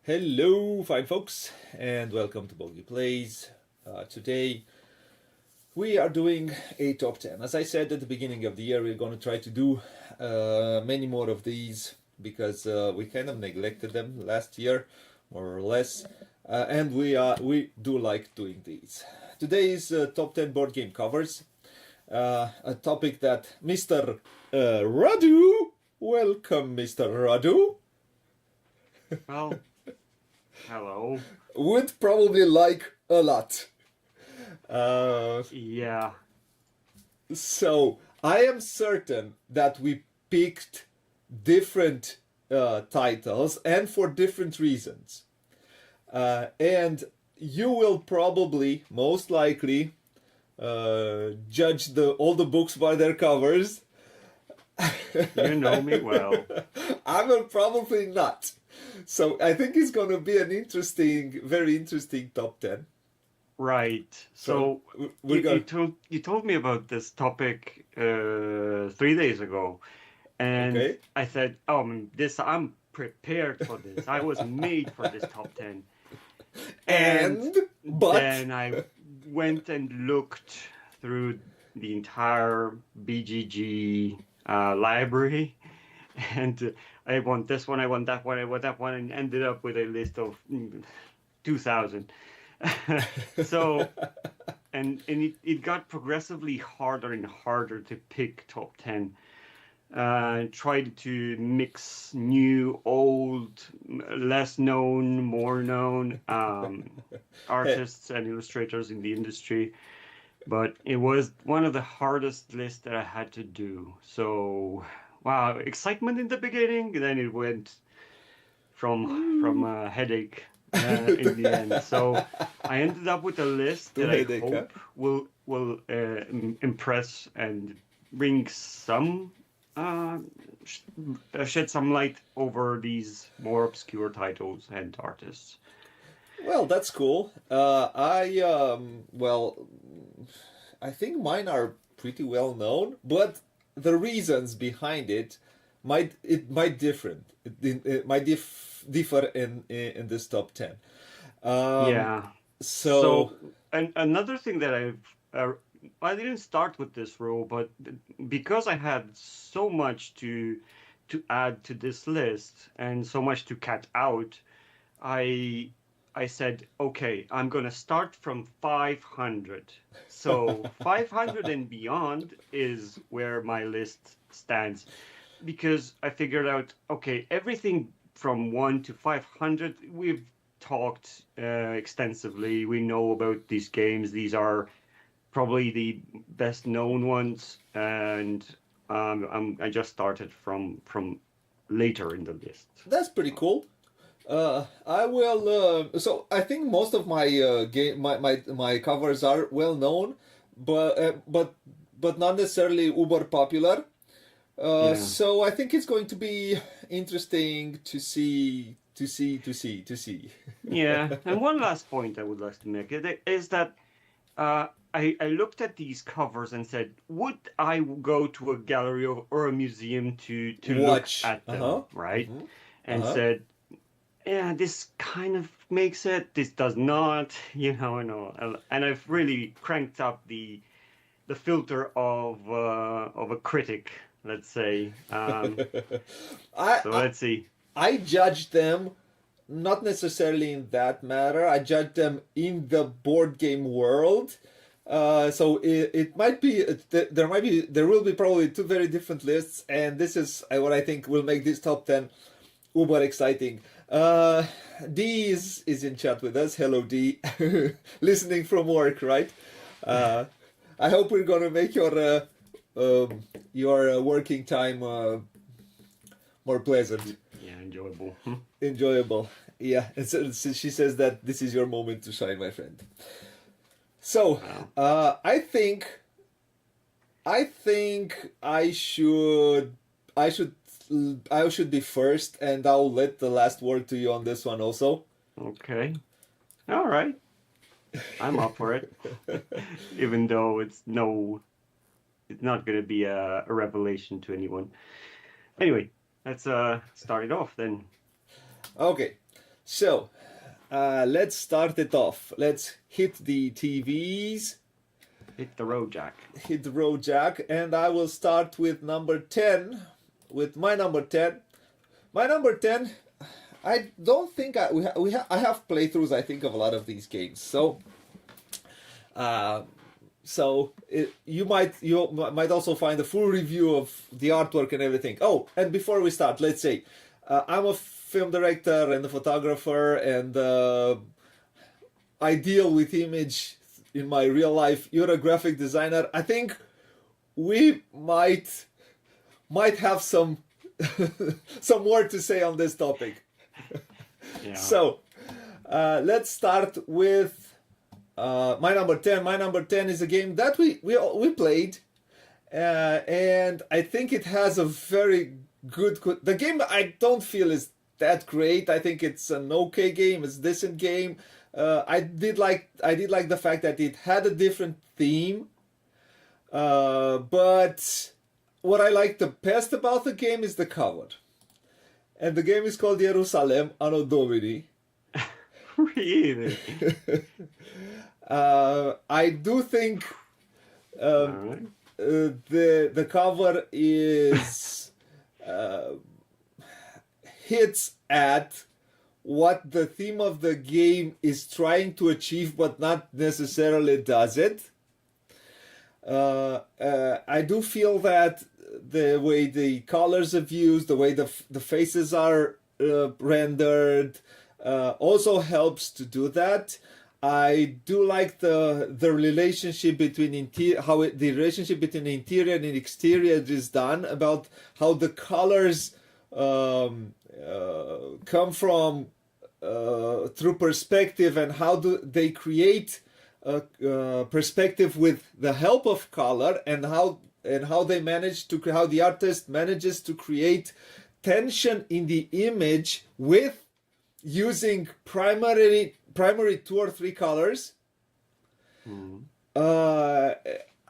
Hello, fine folks, and welcome to Boardgame Plays. Today we are doing a top 10. As I said at the beginning of the year, we're going to try to do many more of these because we kind of neglected them last year, more or less, and we do like doing these. Today's top 10 board game covers, a topic that Mr. Radu, welcome Mr. Radu. Well, hello. Would probably like a lot. Yeah. So I am certain that we picked different titles and for different reasons. And you will probably, most likely, judge all the books by their covers. You know me well. I will probably not. So I think it's going to be an interesting, very interesting top 10. Right. So you told me about this topic 3 days ago, and Okay. I said, I'm prepared for this. I was made for this top 10. But then I went and looked through the entire BGG library, and I want this one, I want that one, I want that one, and ended up with a list of 2,000. So, and it got progressively harder and harder to pick top 10. Tried to mix new, old, less known, more known artists and illustrators in the industry. But it was one of the hardest lists that I had to do. So, wow, excitement in the beginning, and then it went from a headache in the end. So I ended up with a list that I hope will impress and bring some shed some light over these more obscure titles and artists. Well, that's cool. I think mine are pretty well known, but the reasons behind it might different. It might differ in this top 10. Yeah. So and another thing that I didn't start with this rule, but because I had so much to add to this list and so much to cut out, I said, okay, I'm going to start from 500. So 500 and beyond is where my list stands, because I figured out, okay, everything from 1 to 500, we've talked extensively. We know about these games. These are probably the best known ones, and I just started from later in the list. That's pretty cool. I will. So I think most of my my covers are well known, but not necessarily uber popular. So I think it's going to be interesting to see. Yeah, and one last point I would like to make is that I looked at these covers and said, would I go to a gallery or a museum to Watch look at them, right? Mm-hmm. And said, yeah, this kind of makes it, this does not, and I've really cranked up the filter of a critic, let's say. Let's see. I judge them not necessarily in that matter. I judge them in the board game world. So it might be there will be probably two very different lists, and this is what I think will make this top 10 uber exciting. D is in chat with us. Hello, D. Listening from work, right? I hope we're gonna make your working time more pleasant. Yeah, enjoyable. Enjoyable. Yeah, and so she says that this is your moment to shine, my friend. So, I think I should be first, and I'll let the last word to you on this one also. Okay. All right. I'm up for it. Even though it's not going to be a revelation to anyone. Anyway, let's start it off then. Okay. So, let's start it off. Let's hit the TVs, Hit the road, Jack. hit the road, Jack, and I will start with number 10, with my number 10. My number 10, I don't think I have playthroughs, I think, of a lot of these games. So, you might also find a full review of the artwork and everything. Oh, and before we start, let's say I'm a film director and a photographer, and I deal with image in my real life. You're a graphic designer. I think we might have some some more to say on this topic. Yeah. So let's start with my number 10. My number 10 is a game that we played, and I think it has a very good. The game I don't feel is that great. I think it's an okay game. It's a decent game. I did like the fact that it had a different theme. But what I like the best about the game is the cover. And the game is called Jerusalem Anno Domini. Really? I do think All right. the cover is hits at what the theme of the game is trying to achieve, but not necessarily does it. I do feel that the way the colors are used, the way the faces are rendered, also helps to do that. I do like the relationship between the relationship between interior and exterior is done, about how the colors come from through perspective, and how do they create perspective with the help of color, and how the artist manages to create tension in the image with using primary 2 or 3 colors.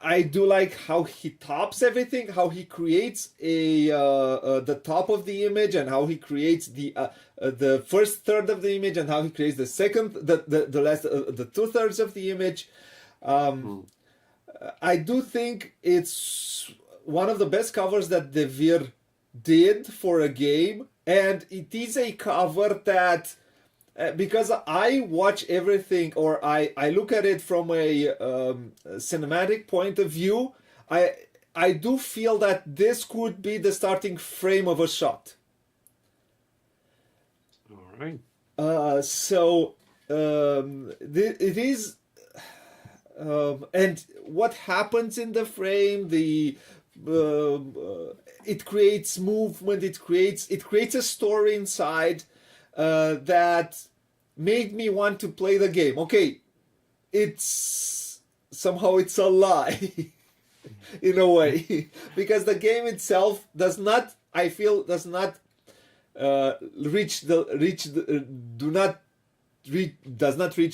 I do like how he tops everything, how he creates the top of the image, and how he creates the first third of the image, and how he creates the second, the last, the 2/3 of the image. I do think it's one of the best covers that De Veer did for a game, and it is a cover that, because I watch everything, or I look at it from a cinematic point of view, I do feel that this could be the starting frame of a shot. All right. It is, and what happens in the frame, it creates movement, it creates a story inside that made me want to play the game. Okay, it's a lie in a way, because the game itself does not reach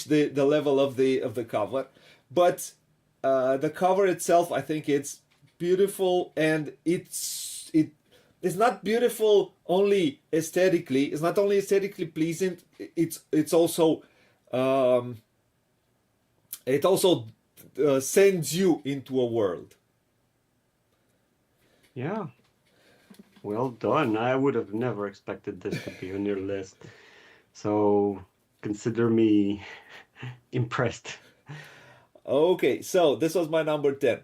the level of the cover, but the cover itself, I think it's beautiful, and it's not beautiful only aesthetically. It's not only aesthetically pleasing. It's also it also sends you into a world. Yeah. Well done. I would have never expected this to be on your list. So consider me impressed. Okay, so this was my number 10.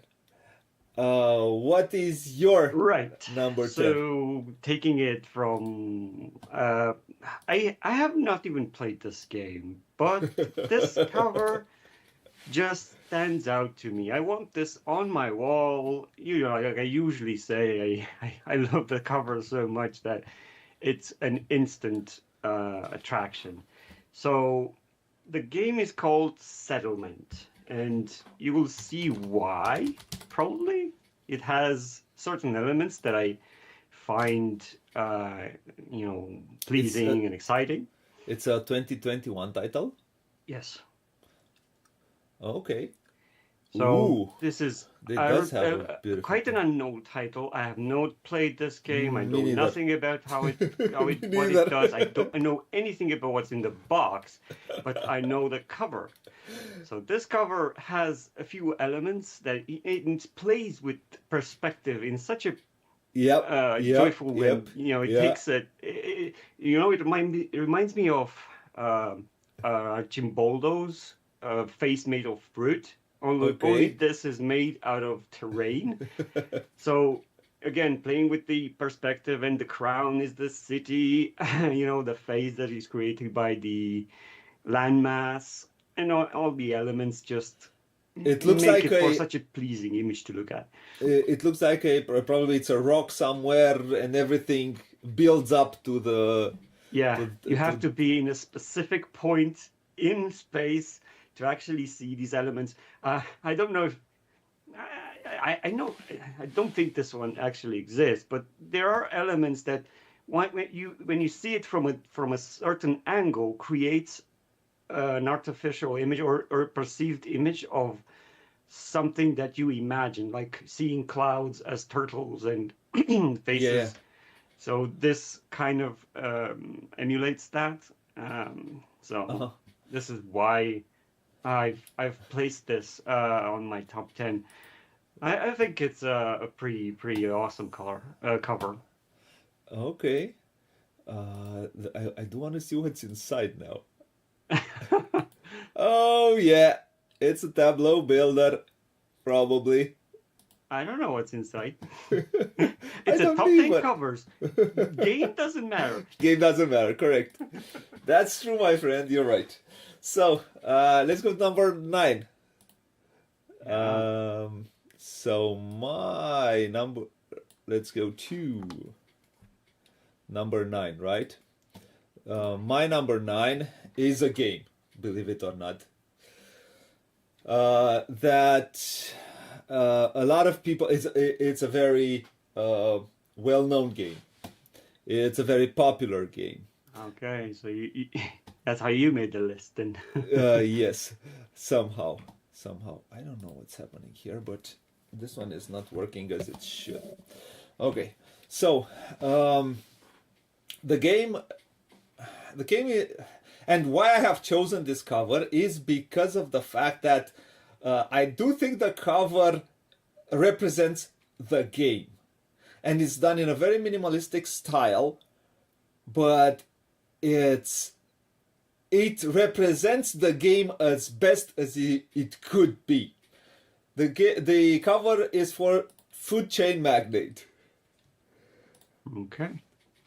What is your number 10? So taking it from I have not even played this game, but this cover just stands out to me. I want this on my wall. Like I usually say, I love the cover so much that it's an instant attraction. So the game is called Settlement, and you will see why. Probably it has certain elements that I find pleasing and exciting. It's a 2021 title. Yes. Okay. So Ooh, this is it does have a beautiful quite an thing. unknown title. I have not played this game. I Me know neither. nothing about Me what it neither. does. I don't know anything about what's in the box, but I know the cover. So this cover has a few elements that it plays with perspective in such a Yep, yep, joyful way. yep, It yeah. takes it reminds me of Chimboldo's face made of fruit. Only Okay. this is made out of terrain. So again, playing with the perspective, and the crown is the city. The face that is created by the landmass, and all the elements just It looks make like it for a such a pleasing image to look at. it looks like a probably it's a rock somewhere and everything builds up to the Yeah, to you have to to be in a specific point in space to actually see these elements. I don't know if I know I don't think this one actually exists, but there are elements that when you see it from a certain angle creates an artificial image, or a perceived image of something that you imagine, like seeing clouds as turtles and yeah, yeah. faces. So this kind of emulates that. So Uh-huh. this is why I've placed this on my top 10. I think it's a pretty awesome cover. Okay. I do want to see what's inside now. Oh yeah, it's a tableau builder, probably. I don't know what's inside. I It's a don't top 10 either. covers. Game doesn't matter. Game doesn't matter, correct. That's true, my friend, you're right. So, let's go to number 9. Yeah. So my number, let's go to number 9, right? My number 9 is a game, believe it or not. That a lot of people, it's a very well-known game. It's a very popular game. Okay, so that's how you made the list then. Yes, somehow. I don't know what's happening here, but this one is not working as it should. Okay, so the game, and why I have chosen this cover is because of the fact that I do think the cover represents the game, and it's done in a very minimalistic style, but it represents the game as best as it could be. The cover is for Food Chain Magnate. Okay.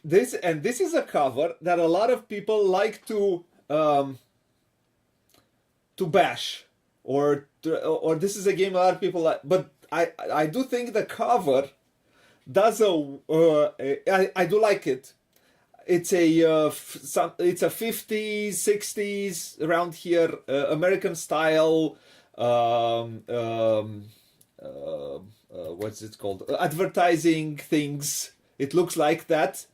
This is a cover that a lot of people like to bash, or this is a game a lot of people like. But I do think the cover does I do like it. It's a it's a 50s, 60s around here American style. What's it called? Advertising things. It looks like that,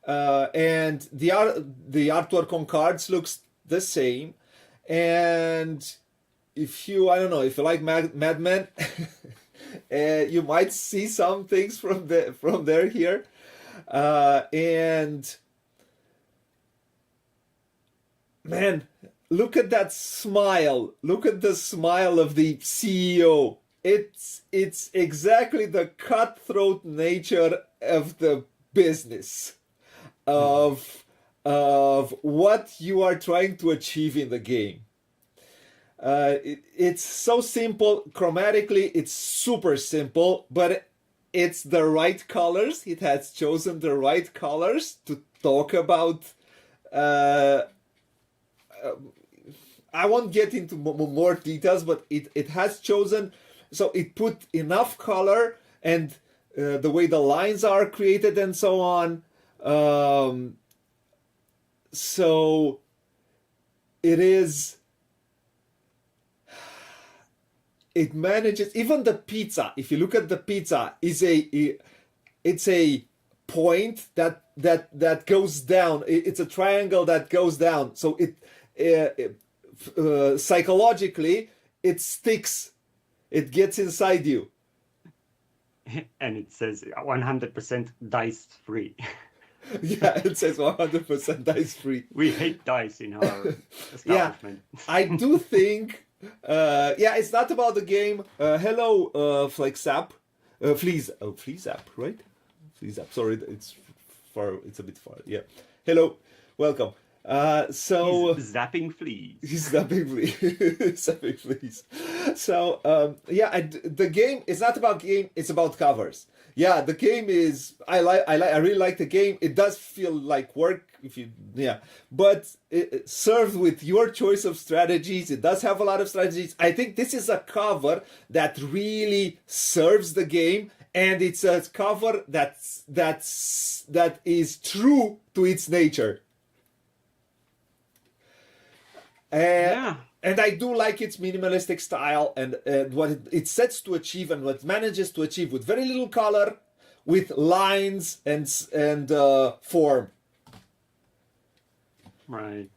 and the artwork on cards looks the same. And if you, I don't know, if you like Mad Men, you might see some things from there here, and man, look at that smile. Look at the smile of the CEO. It's exactly the cutthroat nature of the business of what you are trying to achieve in the game. It's so simple. Chromatically, it's super simple, but it's the right colors. It has chosen the right colors to talk about. I won't get into more details, but it has chosen. So it put enough color, and the way the lines are created and so on. So it is. It manages, even the pizza. If you look at the pizza, it's a point that goes down. It's a triangle that goes down. So it psychologically it sticks It gets inside you. And it says 100% dice free. Yeah, it says 100% dice free. We hate dice in our Yeah, establishment. I do think. Yeah, it's not about the game. Hello, Flexap, Fleazap, right? Fleazap. Sorry, it's far. It's a bit far. Yeah. Hello, welcome. So He's zapping fleas. he's zapping fleas. Zapping fleas. So yeah, the game is not about game. It's about covers. Yeah, the game is. I really like the game. It does feel like work if you. Yeah, but served with your choice of strategies, it does have a lot of strategies. I think this is a cover that really serves the game, and it's a cover that is true to its nature. Yeah. And I do like its minimalistic style and what it sets to achieve and what it manages to achieve with very little color, with lines and form. Right.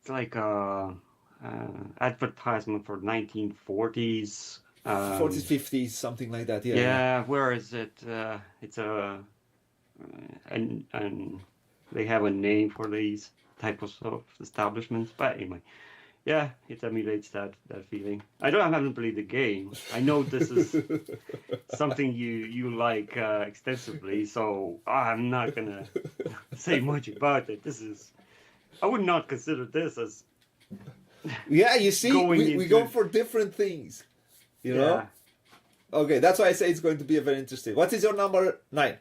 It's like a advertisement for 1940s. 40s, 50s, something like that. Yeah. Yeah, where is it? It's a and they have a name for these types of establishments. But anyway, yeah, it emulates that feeling. I haven't played the game. I know this is something you like extensively, so I'm not gonna say much about it. I would not consider this as Yeah, you see, we go for different things. You know? Yeah. Okay, that's why I say it's going to be a very interesting. What is your number 9?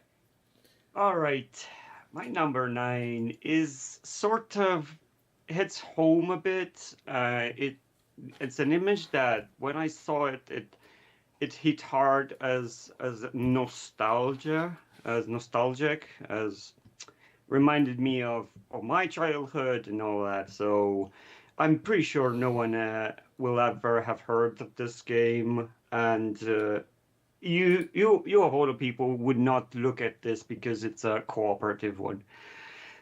All right. My number 9 is sort of hits home a bit. It's an image that when I saw it hit hard as nostalgic, as reminded me of my childhood and all that. So I'm pretty sure no one will ever have heard of this game, and you of all the people would not look at this because it's a cooperative one.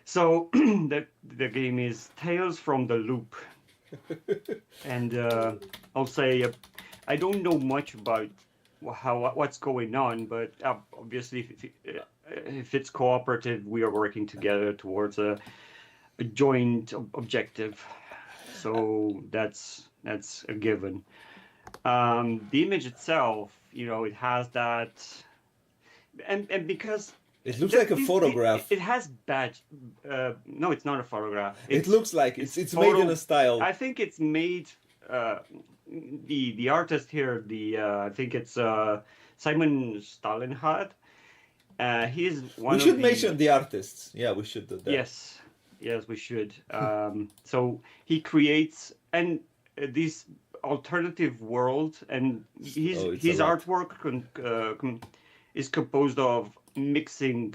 So the game is Tales from the Loop, and I'll say I don't know much about what's going on, but obviously if it's cooperative, we are working together towards a joint objective. So that's a given. The image itself, it has that, and because it looks like a photograph. It has badge. No, it's not a photograph. It looks like it's made in a style. I think it's made. The artist here, I think it's Simon Stalenhad. He's one. We should mention the artists. Yeah, we should do that. Yes, we should. So he creates this alternative world, and his artwork is composed of mixing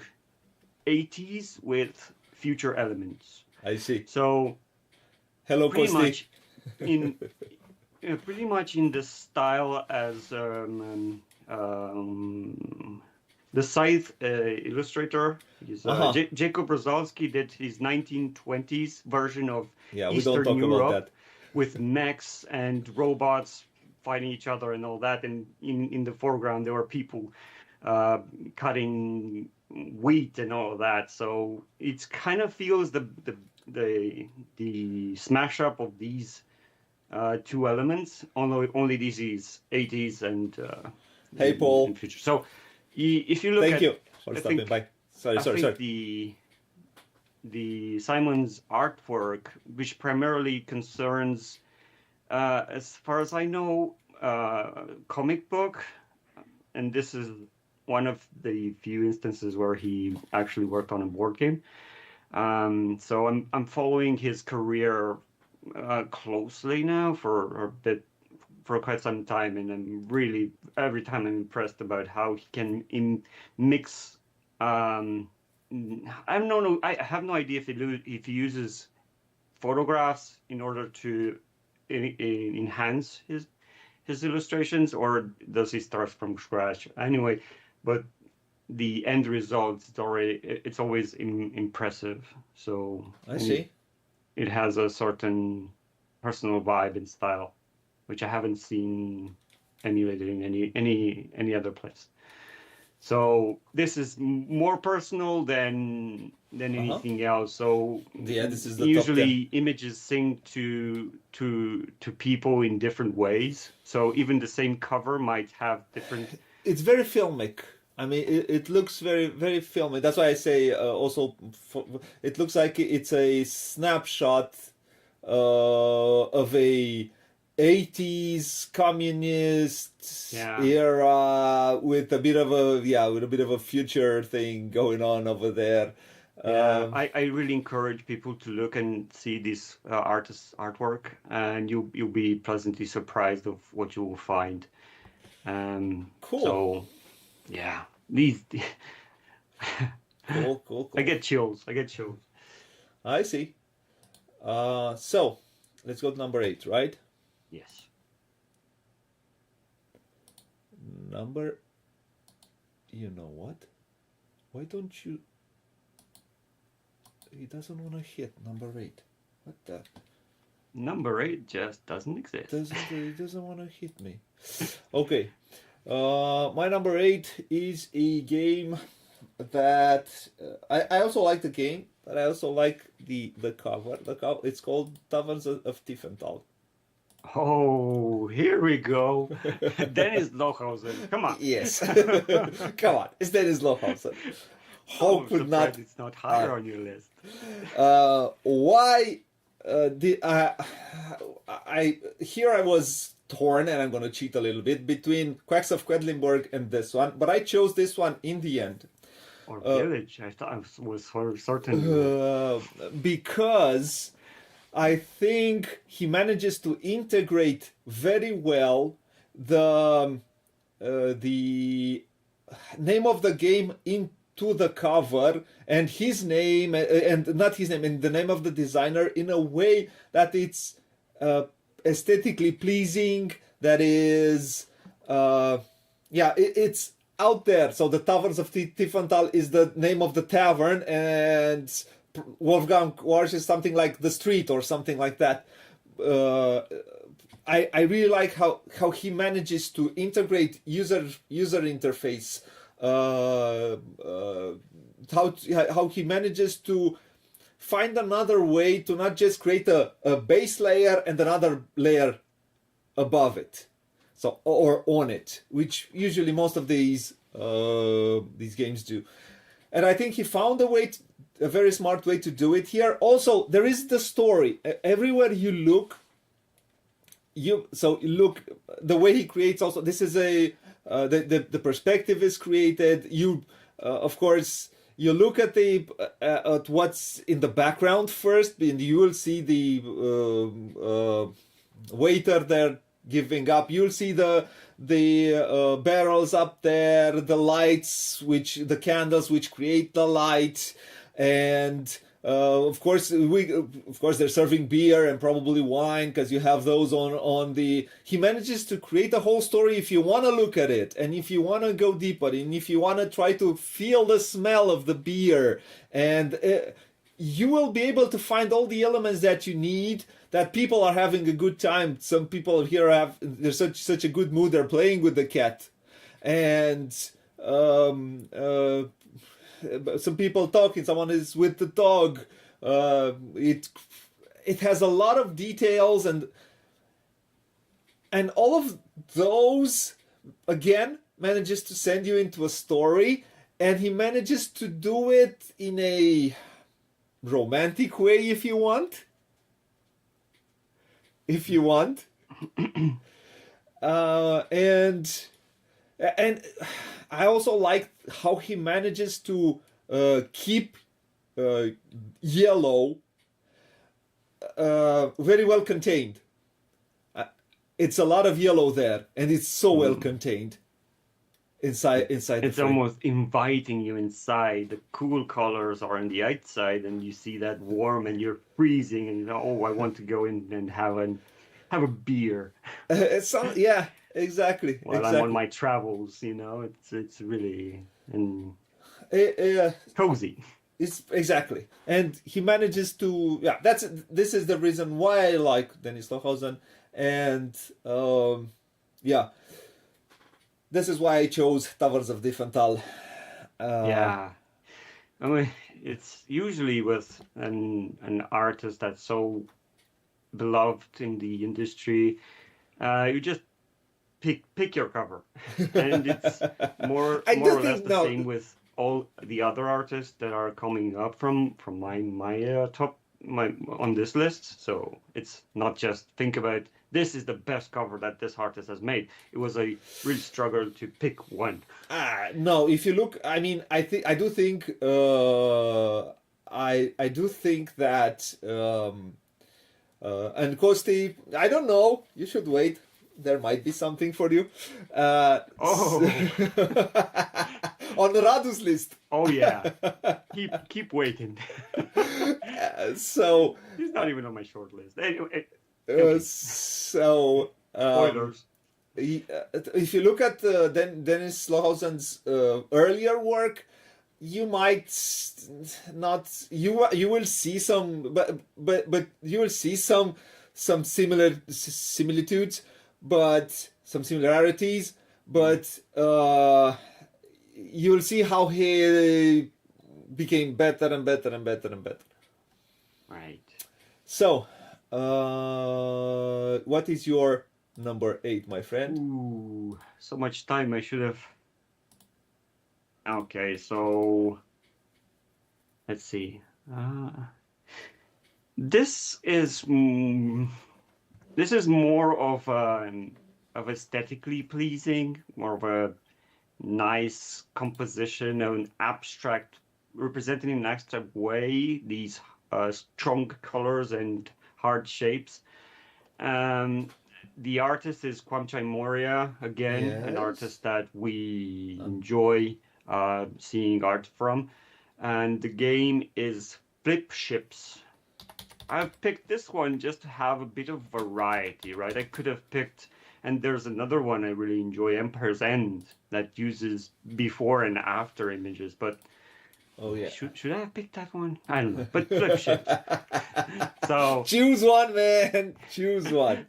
80s with future elements. I see. So hello, pretty Kosti. much pretty much in the style as the Scythe illustrator. Jacob Brzezowski did his 1920s version of Eastern Europe with mechs and robots fighting each other and all that. And in the foreground, there were people cutting wheat and all of that. So it kind of feels the smash up of these two elements. Only this is 80s and hey Paul. In future. So if you look Thank you for stopping by. Sorry. The Simon's artwork, which primarily concerns, as far as I know, comic book, and this is one of the few instances where he actually worked on a board game. So I'm following his career closely now for quite some time, and I'm really every time I'm impressed about how he can mix. I don't know. I have no idea if he uses photographs in order to enhance his illustrations, or does he start from scratch? Anyway, but the end result it's always impressive. So I see. It has a certain personal vibe and style, which I haven't seen emulated in any other place. So this is more personal than anything else. So Yeah, this is the top 10. usually images sync to people in different ways. So even the same cover might have different. It's very filmic. I mean, it looks very, very filmic. That's why I say also, it looks like it's a snapshot of a 80s communist era with a bit of a future thing going on over there. Yeah, I really encourage people to look and see this artist's artwork, and you'll be pleasantly surprised of what you will find. Cool. So, yeah, these. Cool. I get chills. I see. So, let's go to number 8, right? Yes. You know what? Why don't you? He doesn't want to hit number 8. What the? Number 8 just doesn't exist. He doesn't want to hit me. Okay. My number 8 is a game that I also like the game, but I also like the cover. It's called Taverns of Tiefenthal. Oh, here we go. Dennis Lohausen. Come on. Yes. Come on. It's Dennis Lohausen. How could not? It's not higher on your list. Why did I here I was torn, and I'm going to cheat a little bit, between Quacks of Quedlinburg and this one, but I chose this one in the end. Or Village. I thought I was certain. Because I think he manages to integrate very well the name of the game into the cover, and his name, and not his name, and the name of the designer, in a way that it's aesthetically pleasing, that is it's out there. So the Taverns of Tiefenthal is the name of the tavern, and Wolfgang Warsch is something like the street or something like that. I really like how he manages to integrate user interface, how he manages to find another way to not just create a base layer and another layer above it, so or on it, which usually most of these games do. And I think he found a very smart way to do it here. Also, there is the story everywhere you look. Look the way he creates. Also, this is the perspective is created. You of course you look at at what's in the background first, and you will see the waiter there giving up. You'll see the barrels up there, the lights, the candles which create the light, and of course they're serving beer and probably wine, because you have those on the. He manages to create a whole story if you want to look at it, and if you want to go deeper, and if you want to try to feel the smell of the beer, and you will be able to find all the elements that you need. That people are having a good time. Some people here there's such a good mood. They're playing with the cat, and some people talking. Someone is with the dog. It has a lot of details, and all of those again manages to send you into a story, and he manages to do it in a romantic way, if you want. And I also like how he manages to keep yellow very well contained. It's a lot of yellow there, and it's so well contained inside It's the frame. almost inviting you inside. The cool colors are on the outside, and you see that warm, and you're freezing, and you know, oh, I want to go in and have a beer. Yeah, exactly. While I'm on my travels, you know, it's really Yeah. cozy. It's exactly, and he manages to. Yeah, this is the reason why I like Dennis Lohausen, and yeah, this is why I chose Towers of Diffenthal. Yeah. I mean, it's usually with an artist that's so beloved in the industry, you just pick your cover, and it's I more do or less think the no. same with all the other artists that are coming up from my top my on this list. So it's not just think about this is the best cover that this artist has made. It was a real struggle to pick one. No, if you look, I mean, I do think I do think that and Kosti, I don't know. You should wait. There might be something for you. Oh, On Radu's list. oh yeah. Keep waiting. So, He's not even on my short list. Anyway, uh, okay. so Spoilers. if you look at Dennis Lohausen's earlier work, you might not you will see some but you will see some similitudes, but some similarities, but you will see how he became better and better and better and better. Right. So what is your number 8, my friend? Ooh, so much time I should have. Okay, so let's see. This is this is more of aesthetically pleasing, more of a nice composition of an abstract, representing in an abstract way these strong colors and hard shapes. Um, the artist is Kwamchai Moria, again, an Yes. artist that we enjoy seeing art from. And the game is Flip Ships. I've picked this one just to have a bit of variety, right? I could have picked, and there's another one I really enjoy, Empire's End, that uses before and after images, but Oh yeah. should I have picked that one? I don't know. But Flip Ships. So choose one, man. Choose one.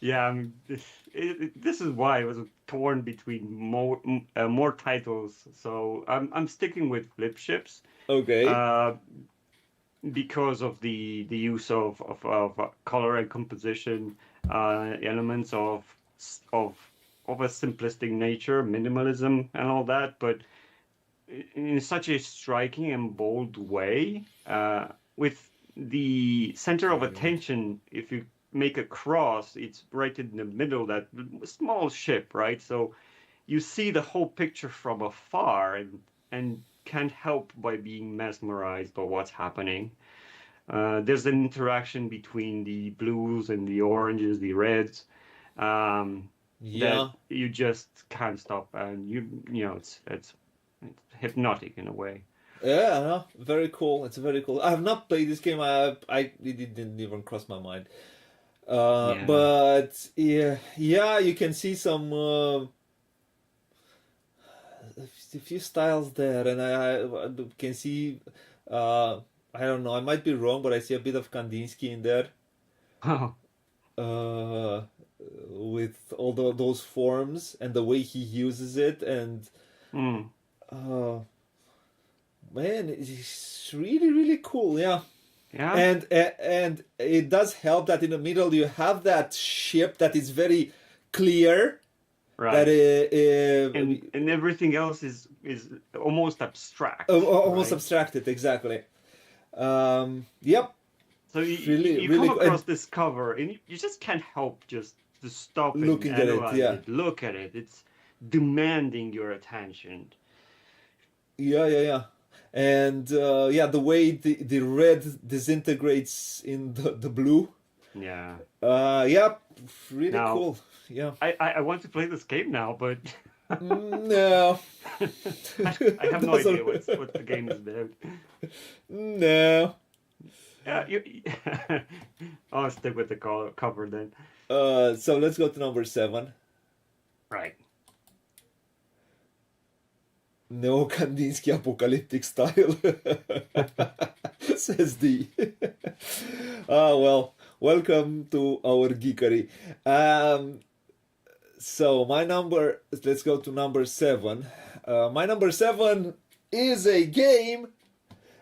yeah, I mean, this is why I was torn between more titles. So I'm sticking with Flip Ships. Okay. Because of the use of color and composition elements of a simplistic nature, minimalism, and all that, but in such a striking and bold way, with the center of attention. If you make a cross, it's right in the middle, that small ship, right? So you see the whole picture from afar, and can't help by being mesmerized by what's happening. There's an interaction between the blues and the oranges, the reds, that Yeah. you just can't stop, and you know it's hypnotic in a way. Yeah, no, very cool. It's very cool. I have not played this game. It didn't even cross my mind. Yeah. But yeah, you can see some a few styles there, and I can see. I don't know. I might be wrong, but I see a bit of Kandinsky in there. Uh, with all those forms and the way he uses it, and Mm. man, it's really really cool. Yeah. Yeah. And it does help that in the middle you have that ship that is very clear. Right. That and everything else is almost abstract. almost right? abstracted, exactly. Yep. So Really- you really come cool. across this cover, and you just can't help just to stop and Looking at it, analyze yeah. it. Look at it. It's demanding your attention. Yeah. And yeah, the way the red disintegrates in the blue. Yeah. Yep. Really Now- cool. Yeah. I want to play this game now, but No. I have no Doesn't- idea what the game is about. No. Yeah, I'll stick with the cover then. So let's go to number 7. Right. Neo-Kandinsky apocalyptic style, says D. Well, welcome to our geekery. So let's go to number 7. My number 7 is a game,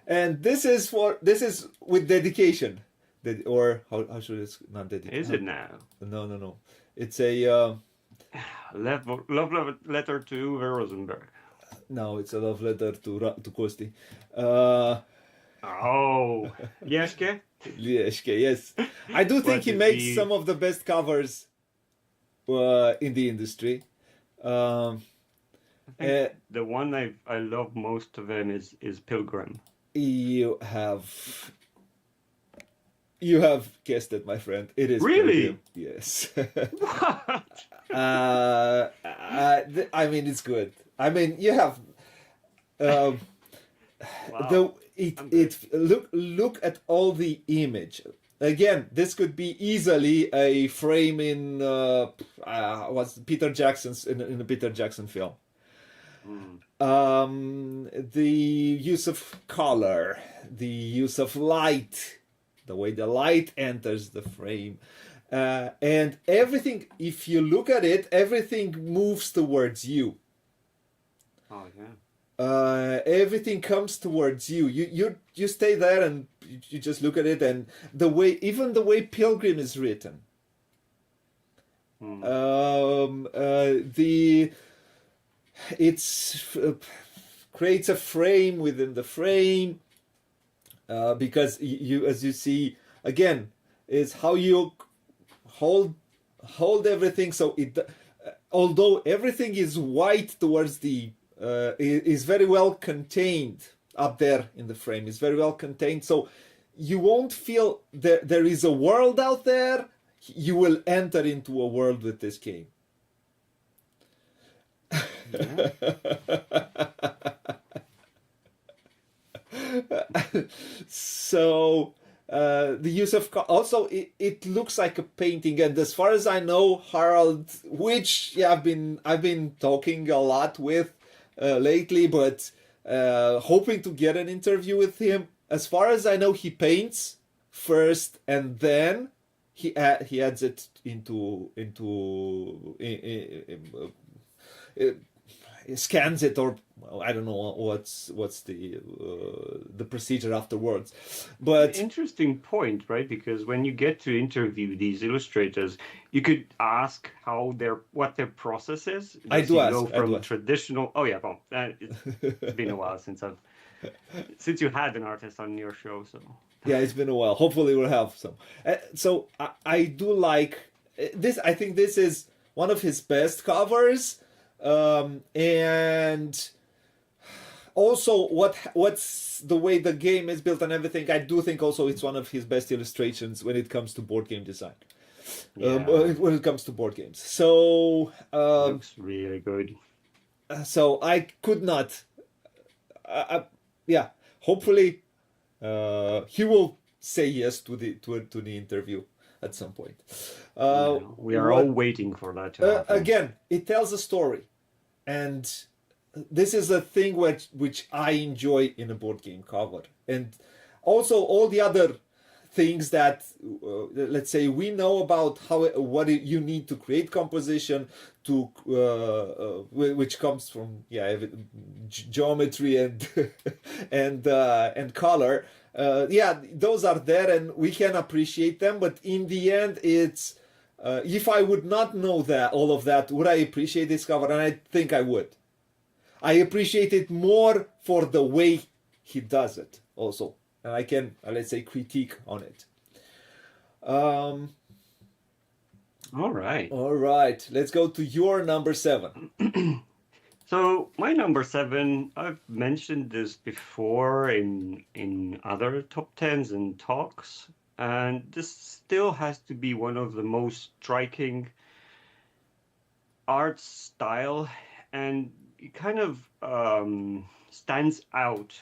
and this is with dedication. Or how should it not dedication? Is it now? No. It's a Love letter to Uwe Rosenberg. no. It's a love letter to Kosti. Oh, Jeske? Lieske, yes. I do think he makes some of the best covers in the industry. I think the one I love most of him is Pilgrim. You have guessed it, my friend. It is Really? Pilgrim. Yes. What? I mean, it's good. I mean, you have Wow. look at all the image. Again, this could be easily a frame in what's Peter Jackson's in a Peter Jackson film. The use of color, the use of light, the way the light enters the frame, and everything. If you look at it, everything moves towards you. Oh yeah. Everything comes towards you. You stay there and you just look at it, and even the way Pilgrim is written. Creates a frame within the frame, because you as you see again is how you hold everything. So although everything is white towards the is very well contained up there in the frame. It's very well contained, so you won't feel there is a world out there. You will enter into a world with this game. Yeah. So the use of also it looks like a painting, and as far as I know, Harald, which I've been talking a lot with lately, but hoping to get an interview with him. As far as I know, he paints first, and then he adds it into scans it, or I don't know what's the procedure afterwards. But Interesting point, right? Because when you get to interview these illustrators, you could ask what their process is. I do ask. Go I from do ask. traditional. Oh yeah, well, it's been a while since you had an artist on your show, so. Yeah, it's been a while. Hopefully we'll have some. So I do like this. I think this is one of his best covers. And also what's the way the game is built and everything. I do think also it's one of his best illustrations when it comes to board game design. Yeah. When it comes to board games. So Looks really good. so I could not. Yeah, hopefully he will say yes to the interview at some point. We are all waiting for that to happen. Again, it tells a story, and this is a thing which I enjoy in a board game cover, and also all the other things that let's say we know about what you need to create composition to which comes from geometry and and color. Those are there and we can appreciate them, but in the end it's if I would not know all of that, would I appreciate this cover? And I think I would. I appreciate it more for the way he does it also, and I can let's say critique on it. All right, let's go to your number 7. So my number 7, I've mentioned this before in other top 10s and talks, and this still has to be one of the most striking art style, and it kind of stands out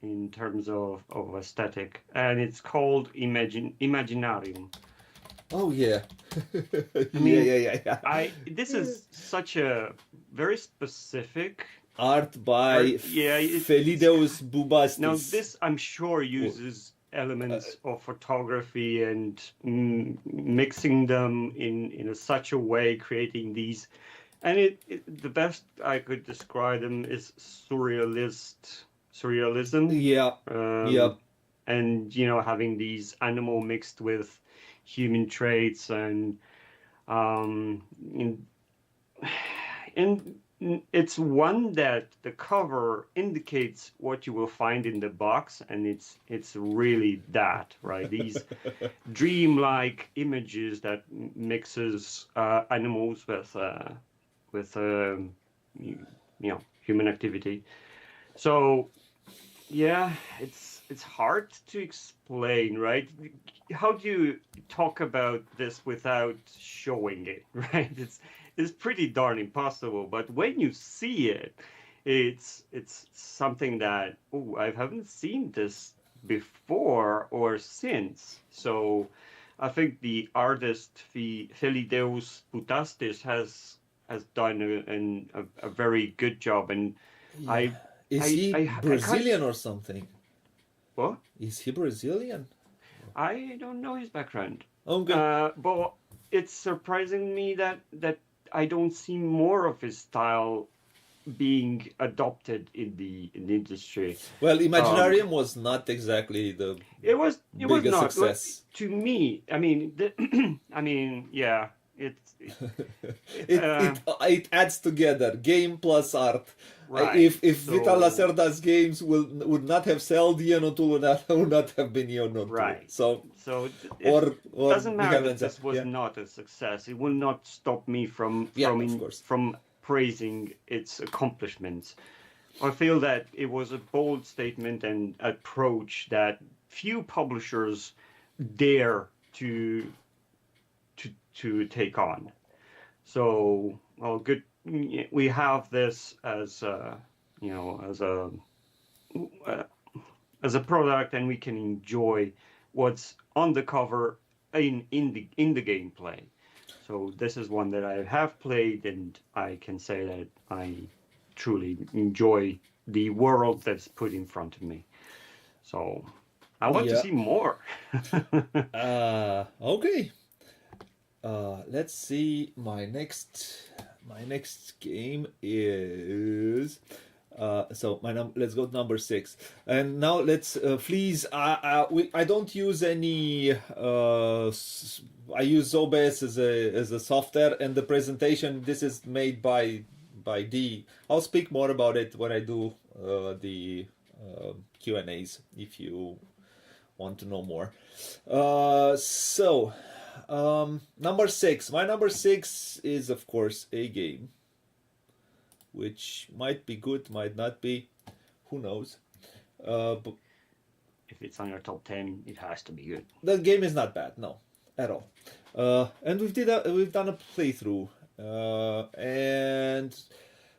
in terms of aesthetic, and it's called Imaginarium. Oh yeah. I mean, yeah. This is such a very specific art by yeah, Felideus Bubastis. Now this, I'm sure, uses elements of photography and mixing them in such a way, creating these. And the best I could describe them is surrealism. Yeah, yeah. And having these animal mixed with human traits, and it's one that the cover indicates what you will find in the box, and it's really that, right? These dreamlike images that mixes animals with human activity. So yeah, it's hard to explain, right? How do you talk about this without showing it, right? It's pretty darn impossible. But when you see it, it's something that, oh, I haven't seen this before or since. So I think the artist Felideus Putastis has done a very good job, and Yeah. Is he Brazilian or something? What? Is he Brazilian? I don't know his background. Okay. But it's surprising me that I don't see more of his style being adopted in the industry. Well, Imaginarium was not exactly the It was biggest not success. to me. I mean, I mean, yeah, it adds together game plus art. Right. If Vital Lacerda's games would not have sold, Ian O'Toole would not have been Ian O'Toole. Right. So it doesn't matter that this was yeah. not a success. It will not stop me from praising its accomplishments. I feel that it was a bold statement and approach that few publishers dare to take on. So, well, good. We have this as as a product, and we can enjoy what's on the cover in the gameplay. So this is one that I have played, and I can say that I truly enjoy the world that's put in front of me. So I want to see more. Okay. Let's see. My next game is let's go to number 6, and now let's please. I don't use any. I use OBS as a software, and the presentation. This is made by D. I'll speak more about it when I do the Q&As if you want to know more. Number 6. My number 6 is, of course, a game which might be good, might not be. Who knows? But if it's on your top 10, it has to be good. The game is not bad, no, at all. And we've done a playthrough, and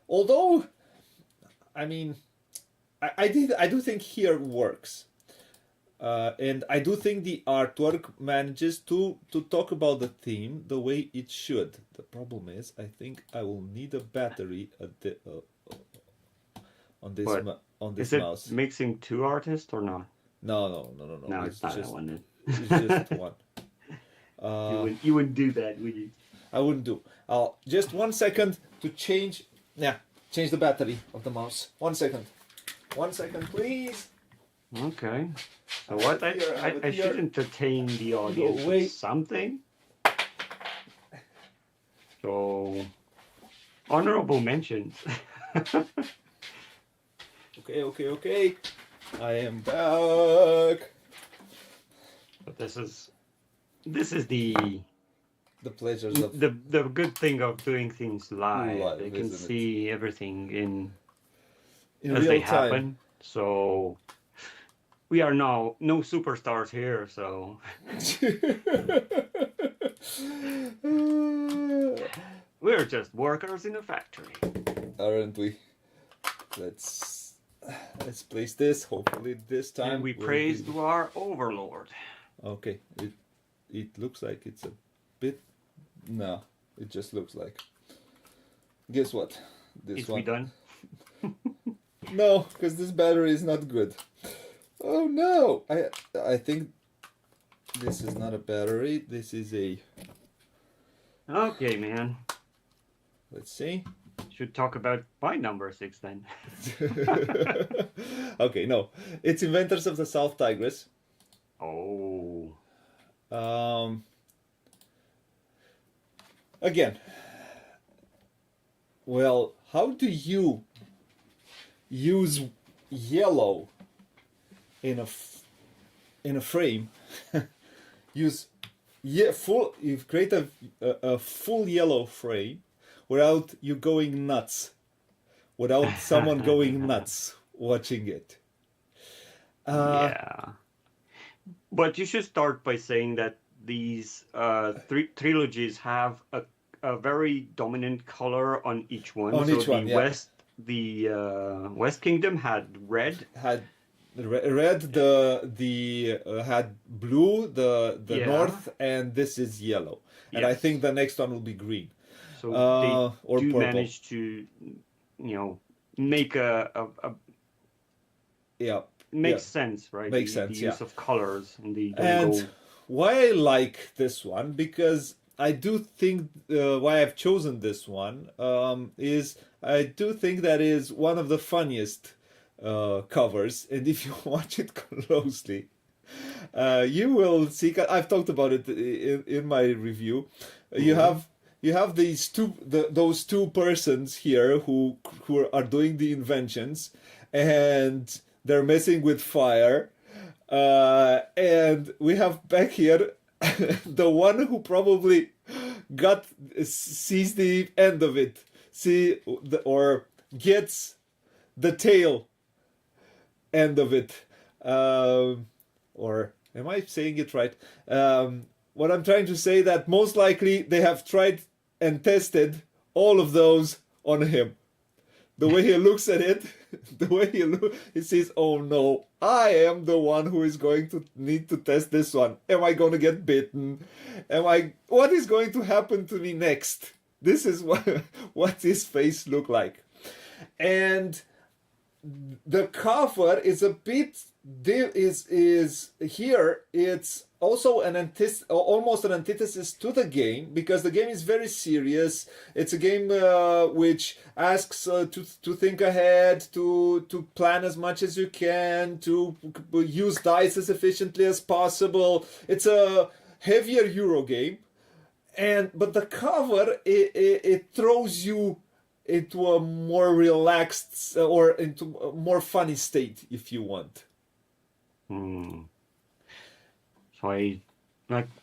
although, I mean, I do think here works. And I do think the artwork manages to talk about the theme the way it should. The problem is, I think I will need a battery on this mouse. Is it mixing two artists or not? No. No, it's not that one. It's just one. You wouldn't do that, would you? I wouldn't do. Just 1 second to change the battery of the mouse. 1 second. 1 second, please. Okay. So what? I should entertain the audience with something. So, honorable mentions. Okay. I am back. But this is the pleasures of the good thing of doing things live. They can see everything in as they happen. So. We are now no superstars here, so we're just workers in a factory, aren't we? Let's place this. Hopefully this time. And we praise to our overlord. Okay, it looks like it's a bit. No, it just looks like. Guess what? Is we done? No, because this battery is not good. Oh no! I think this is not a battery. This is a. Okay, man. Let's see. Should talk about my number 6 then. Okay, no, it's Inventors of the South Tigris. Oh. Again, well, how do you use yellow in a frame? Use you create a full yellow frame without you going nuts, without someone going nuts watching it. Yeah. But you should start by saying that these trilogies have a very dominant color on each one. On so each one, yeah. The West Kingdom had red. Had red, the had blue, the Yeah. north, and this is yellow. And I Yes. think the next one will be green. So or they do purple. manage to, make a Yeah. makes sense, right? Makes the sense, use yeah. of colors and the don't And go. why I like this one, because I do think why I've chosen this one is I do think that is one of the funniest covers, and if you watch it closely, you will see. I've talked about it in my review. You have those two persons here who are doing the inventions, and they're messing with fire. And we have back here the one who probably sees the end of it, or gets the tail end of it. Or am I saying it right? What I'm trying to say that most likely they have tried and tested all of those on him. The way he looks at it, he says, "Oh no, I am the one who is going to need to test this one. Am I going to get bitten? What is going to happen to me next?" This is what his face looked like. And the cover is a bit is here. It's also almost an antithesis to the game, because the game is very serious. It's a game which asks to think ahead, to plan as much as you can, to use dice as efficiently as possible. It's a heavier Euro game, but the cover it throws you into a more relaxed or into a more funny state, if you want. So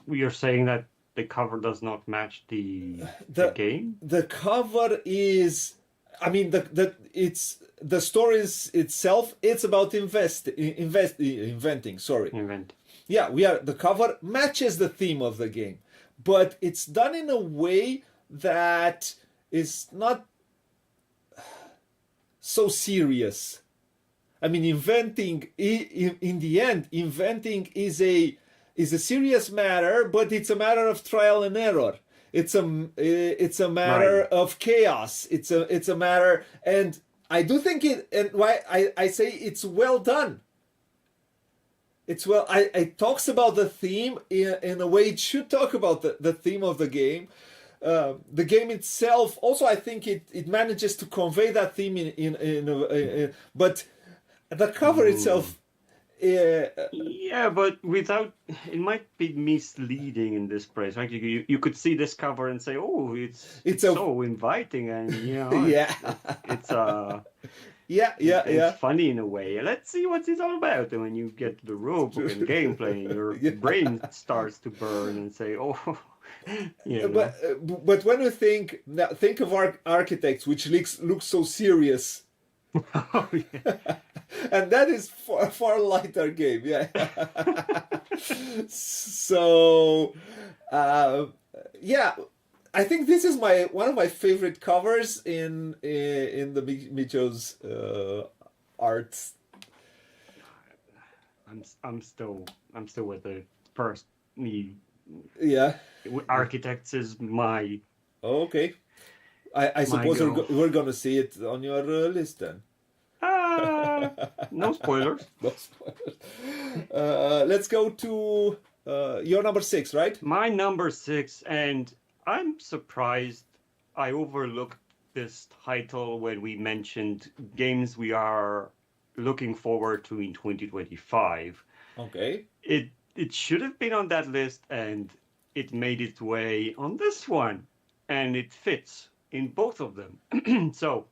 you're saying that the cover does not match the game? The cover is, I mean, it's the story itself. It's about inventing. Sorry. Yeah, the cover matches the theme of the game, but it's done in a way that is not so serious. I mean, inventing in the end, inventing is a serious matter, but it's a matter of trial and error. It's a matter of chaos. It's a matter, and I do think and why I say it's well done. It talks about the theme in a way it should talk about the theme of the game. The game itself also, I think it manages to convey that theme but the cover itself. Yeah, but it might be misleading in this place, right? You could see this cover and say, "Oh, it's so inviting," and yeah, it's it's funny in a way. Let's see what it's all about. And when you get to the rulebook and gameplay, your brain starts to burn and say, "Oh." But when you think of architects, which looks so serious. Oh, yeah. And that is far lighter game, yeah. So, yeah, I think this is one of my favorite covers in the Micho's art. I'm still with the first me. Yeah. Architects is my. Okay. I suppose God. we're gonna see it on your list then. No spoilers. No spoilers. Let's go to your number 6, right? My number 6, and I'm surprised I overlooked this title when we mentioned games we are looking forward to in 2025. Okay. It should have been on that list, and it made its way on this one, and it fits in both of them. So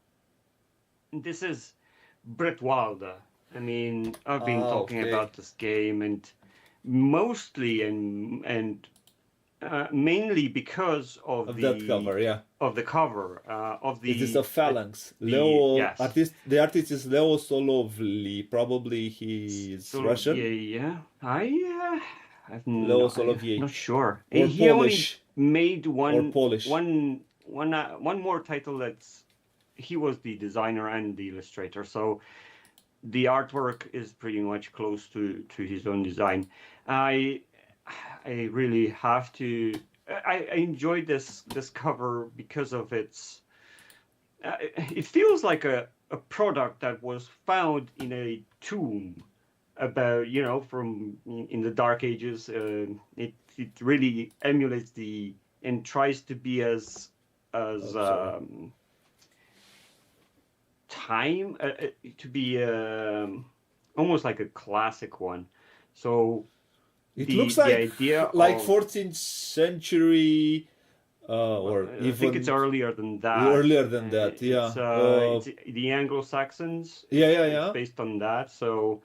this is Brett Wilder. I mean, I've been talking Okay. about this game, and mostly and mainly because Of that cover, yeah. of the cover of It is the a phalanx. the Leo yes. artist. The artist is Leo Solovly. Probably he's So, Russian. yeah. I'm Leo not, Solovey. not sure. Or He Polish. only made Or Polish. one more title that's he was the designer and the illustrator, so the artwork is pretty much close to his own design. I really have to. I enjoyed this cover because of its. It feels like a product that was found in a tomb, about from in the Dark Ages. It really emulates the and tries to be as time to be almost like a classic one. So It the looks the like idea like of 14th century, or I even think it's earlier than that. earlier than that. Yeah. It's the Anglo-Saxons. Yeah. It's based on that. So,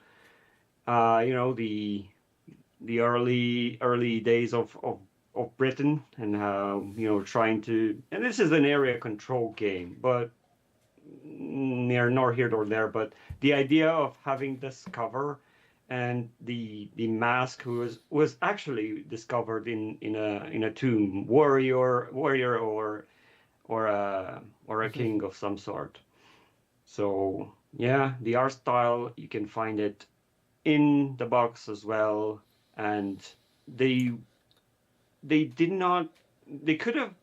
the early days of Britain, and how trying to, and this is an area control game, but near nor here nor there. But the idea of having this cover and the mask who was actually discovered in a tomb, warrior or a king of some sort. So yeah, the art style, you can find it in the box as well, and they did not, they could have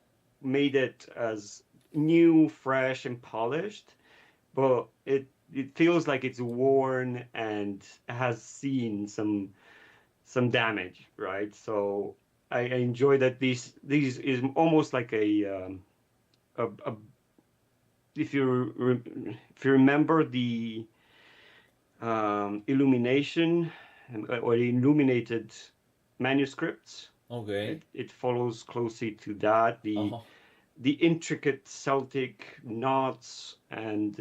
made it as new, fresh, and polished, but it feels like it's worn and has seen some damage, right? So I enjoy that these is almost like a if you remember the illumination or the illuminated manuscripts. Okay. It follows closely to that. The intricate Celtic knots and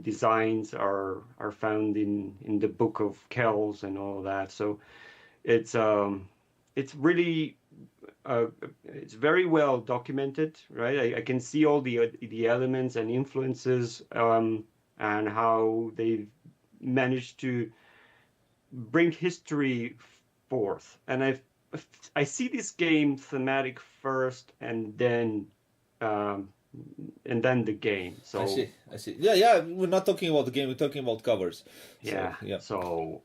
designs are found in the Book of Kells and all that. So it's really it's very well documented, right? I can see all the elements and influences, and how they've managed to bring history forth. And I see this game thematic first, and then the game. So I see. Yeah. We're not talking about the game. We're talking about covers. yeah. So, yeah. So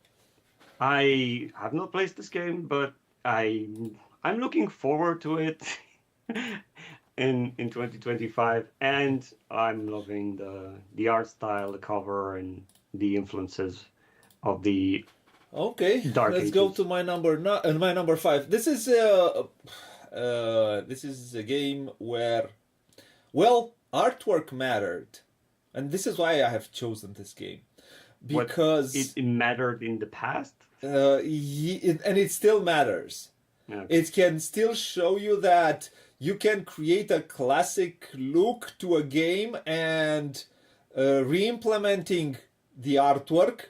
I have not played this game, but I'm looking forward to it in 2025, and I'm loving the art style, the cover, and the influences of the Okay. Dark Let's go Ages. to my number 5. This is a game where, well, artwork mattered, and this is why I have chosen this game, because it mattered in the past. and it still matters. Okay. It can still show you that you can create a classic look to a game, and re-implementing the artwork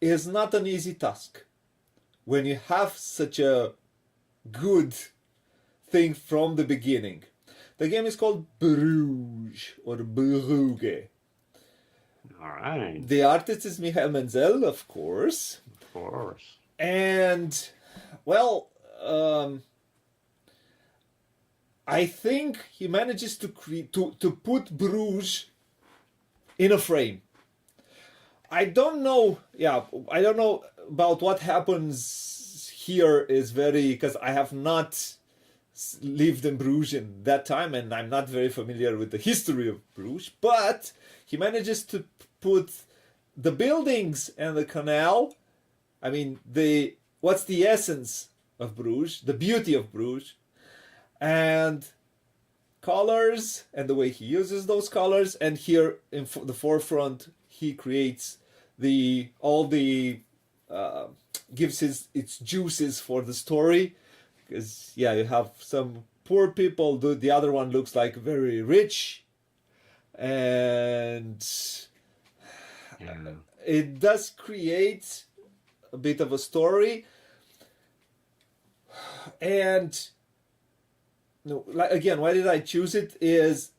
is not an easy task when you have such a good thing from the beginning. The game is called Bruges, or Brugge. All right. The artist is Michael Menzel, of course. Of course. And, well, I think he manages to put Bruges in a frame. I don't know about what happens here, is very, because I have not lived in Bruges in that time, and I'm not very familiar with the history of Bruges, but he manages to put the buildings and the canal. I mean, what's the essence of Bruges, the beauty of Bruges, and colors and the way he uses those colors. And here in the forefront, he creates all the gives its juices for the story, because yeah, you have some poor people. The other one looks like very rich, and it does create a bit of a story. And no, again, why did I choose it? Is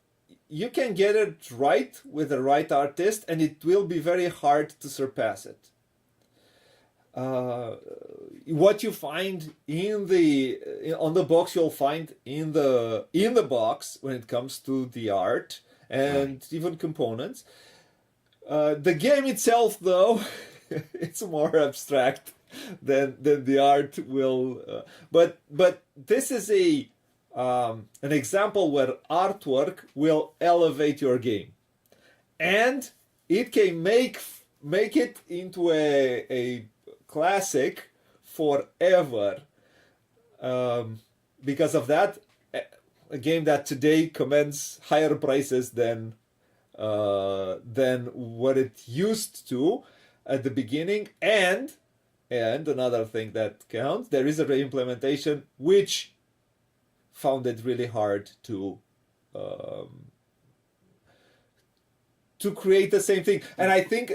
you can get it right with the right artist, and it will be very hard to surpass it. What you find on the box, you'll find in the box when it comes to the art and even components. The game itself, though, it's more abstract than the art will. But this is an example where artwork will elevate your game, and it can make it into a classic forever. Because of that, a game that today commands higher prices than what it used to at the beginning. And another thing that counts, there is a re-implementation which found it really hard to create the same thing. And I think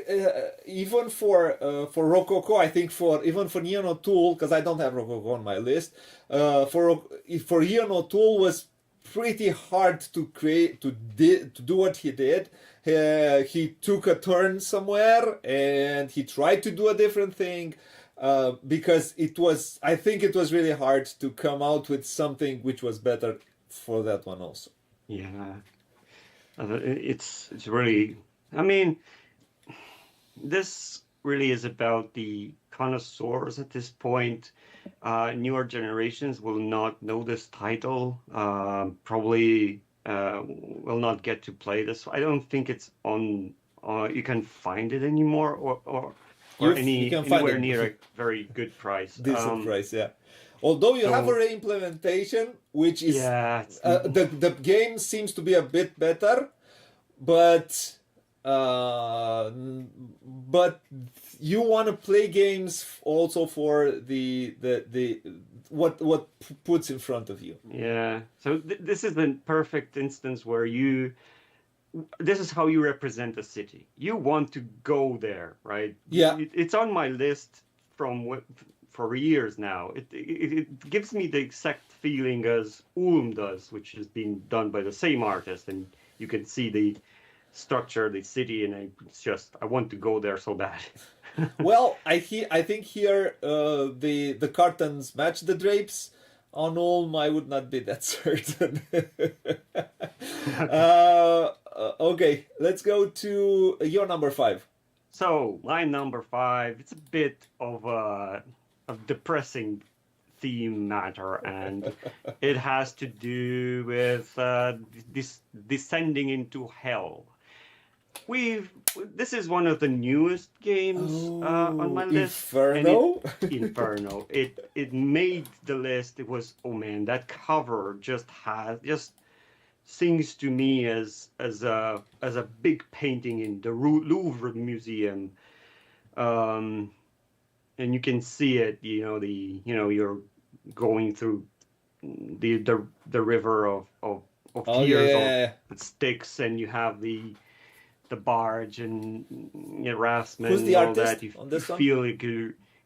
even for Rococo, I think even for Ian O'Toole, because I don't have Rococo on my list, for Ian O'Toole was pretty hard to create, to do what he did. He took a turn somewhere and he tried to do a different thing, because I think it was really hard to come out with something which was better for that one also. Yeah. It's really, I mean, this really is about the connoisseurs at this point. Newer generations will not know this title, probably will not get to play this. I don't think it's on, you can find it anymore, or anywhere near a very good price. Decent price, yeah. Although you have a re-implementation, which is the game seems to be a bit better, but you want to play games also for the what puts in front of you. Yeah. So this is the perfect instance where this is how you represent a city. You want to go there, right? Yeah. It's on my list for years now. It gives me the exact feeling as Ulm does, which is being done by the same artist, and you can see the structure, the city, and I want to go there so bad. Well, I think here the curtains match the drapes. On Ulm, I would not be that certain. Okay, let's go to your number 5. So my number 5, it's a bit of a depressing theme matter, and it has to do with this descending into hell. This is one of the newest games on my list. Inferno. It made the list. It was, oh man, that cover just sings to me as a big painting in the Louvre Museum. And you can see it, you're going through the river of tears of sticks, and you have the barge and Erasmus. Who's the and all artist that. You on this one? feel like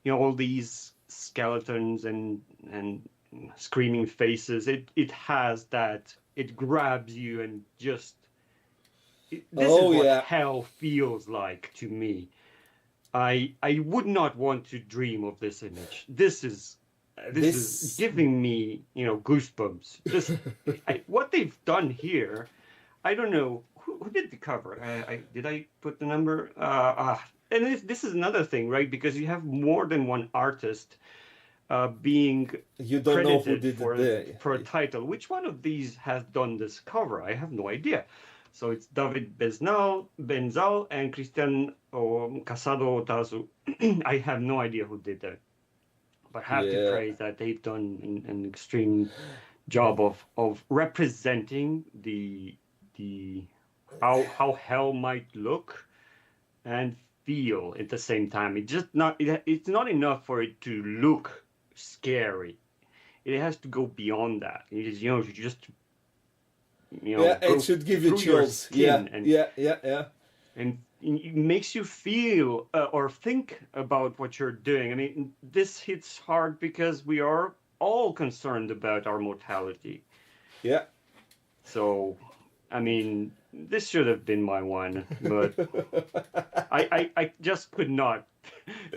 all these skeletons and screaming faces. It has that. It grabs you and just. This is what hell feels like to me. I would not want to dream of this image. This is giving me goosebumps. What they've done here, I don't know who did the cover. Did I put the number? And this is another thing, right? Because you have more than one artist being You don't know who credited did for it. for a title. Which one of these has done this cover? I have no idea. So it's David Benzal and Cristian Casado Otazu. I have no idea who did that, but have to Yeah, praise that they've done an extreme job of representing the how hell might look and feel at the same time. It's not enough for it to look scary. It has to go beyond that. It is, you just yeah. It go should give you through your chills. Yeah, skin yeah, yeah, yeah. and it makes you feel or think about what you're doing. I mean, this hits hard because we are all concerned about our mortality. Yeah. So, I mean, this should have been my one, but I just could not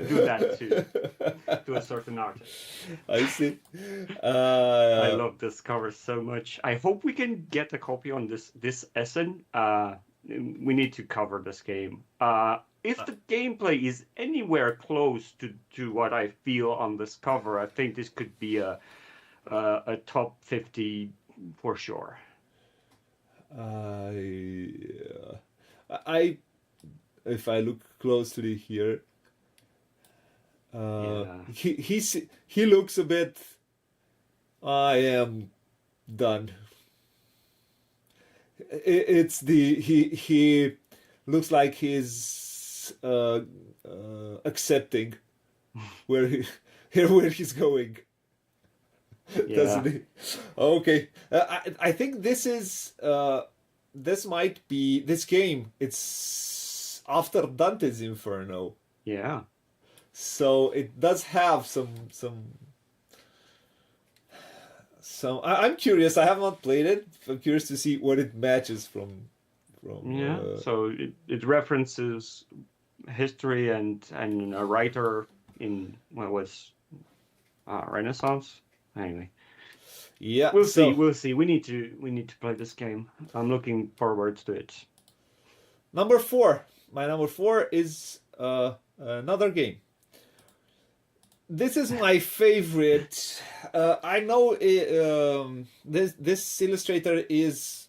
do that to a certain artist. I see. I love this cover so much. I hope we can get a copy on this Essen. We need to cover this game. If the gameplay is anywhere close to what I feel on this cover, I think this could be a top 50 for sure. I if I look closely here, Yeah. he looks a bit. I am done. It's he looks like he's accepting where where he's going. Doesn't Yeah. he? Okay, I think this might be this game. It's after Dante's Inferno, Yeah. so it does have I'm curious. I have not played it. I'm curious to see what it matches from. Yeah. So it references history and a writer in what was Renaissance. Anyway, Yeah. we'll see. So We'll see. We need to play this game. I'm looking forward to it. number 4. My number 4 is another game. This is my favorite. I know this illustrator is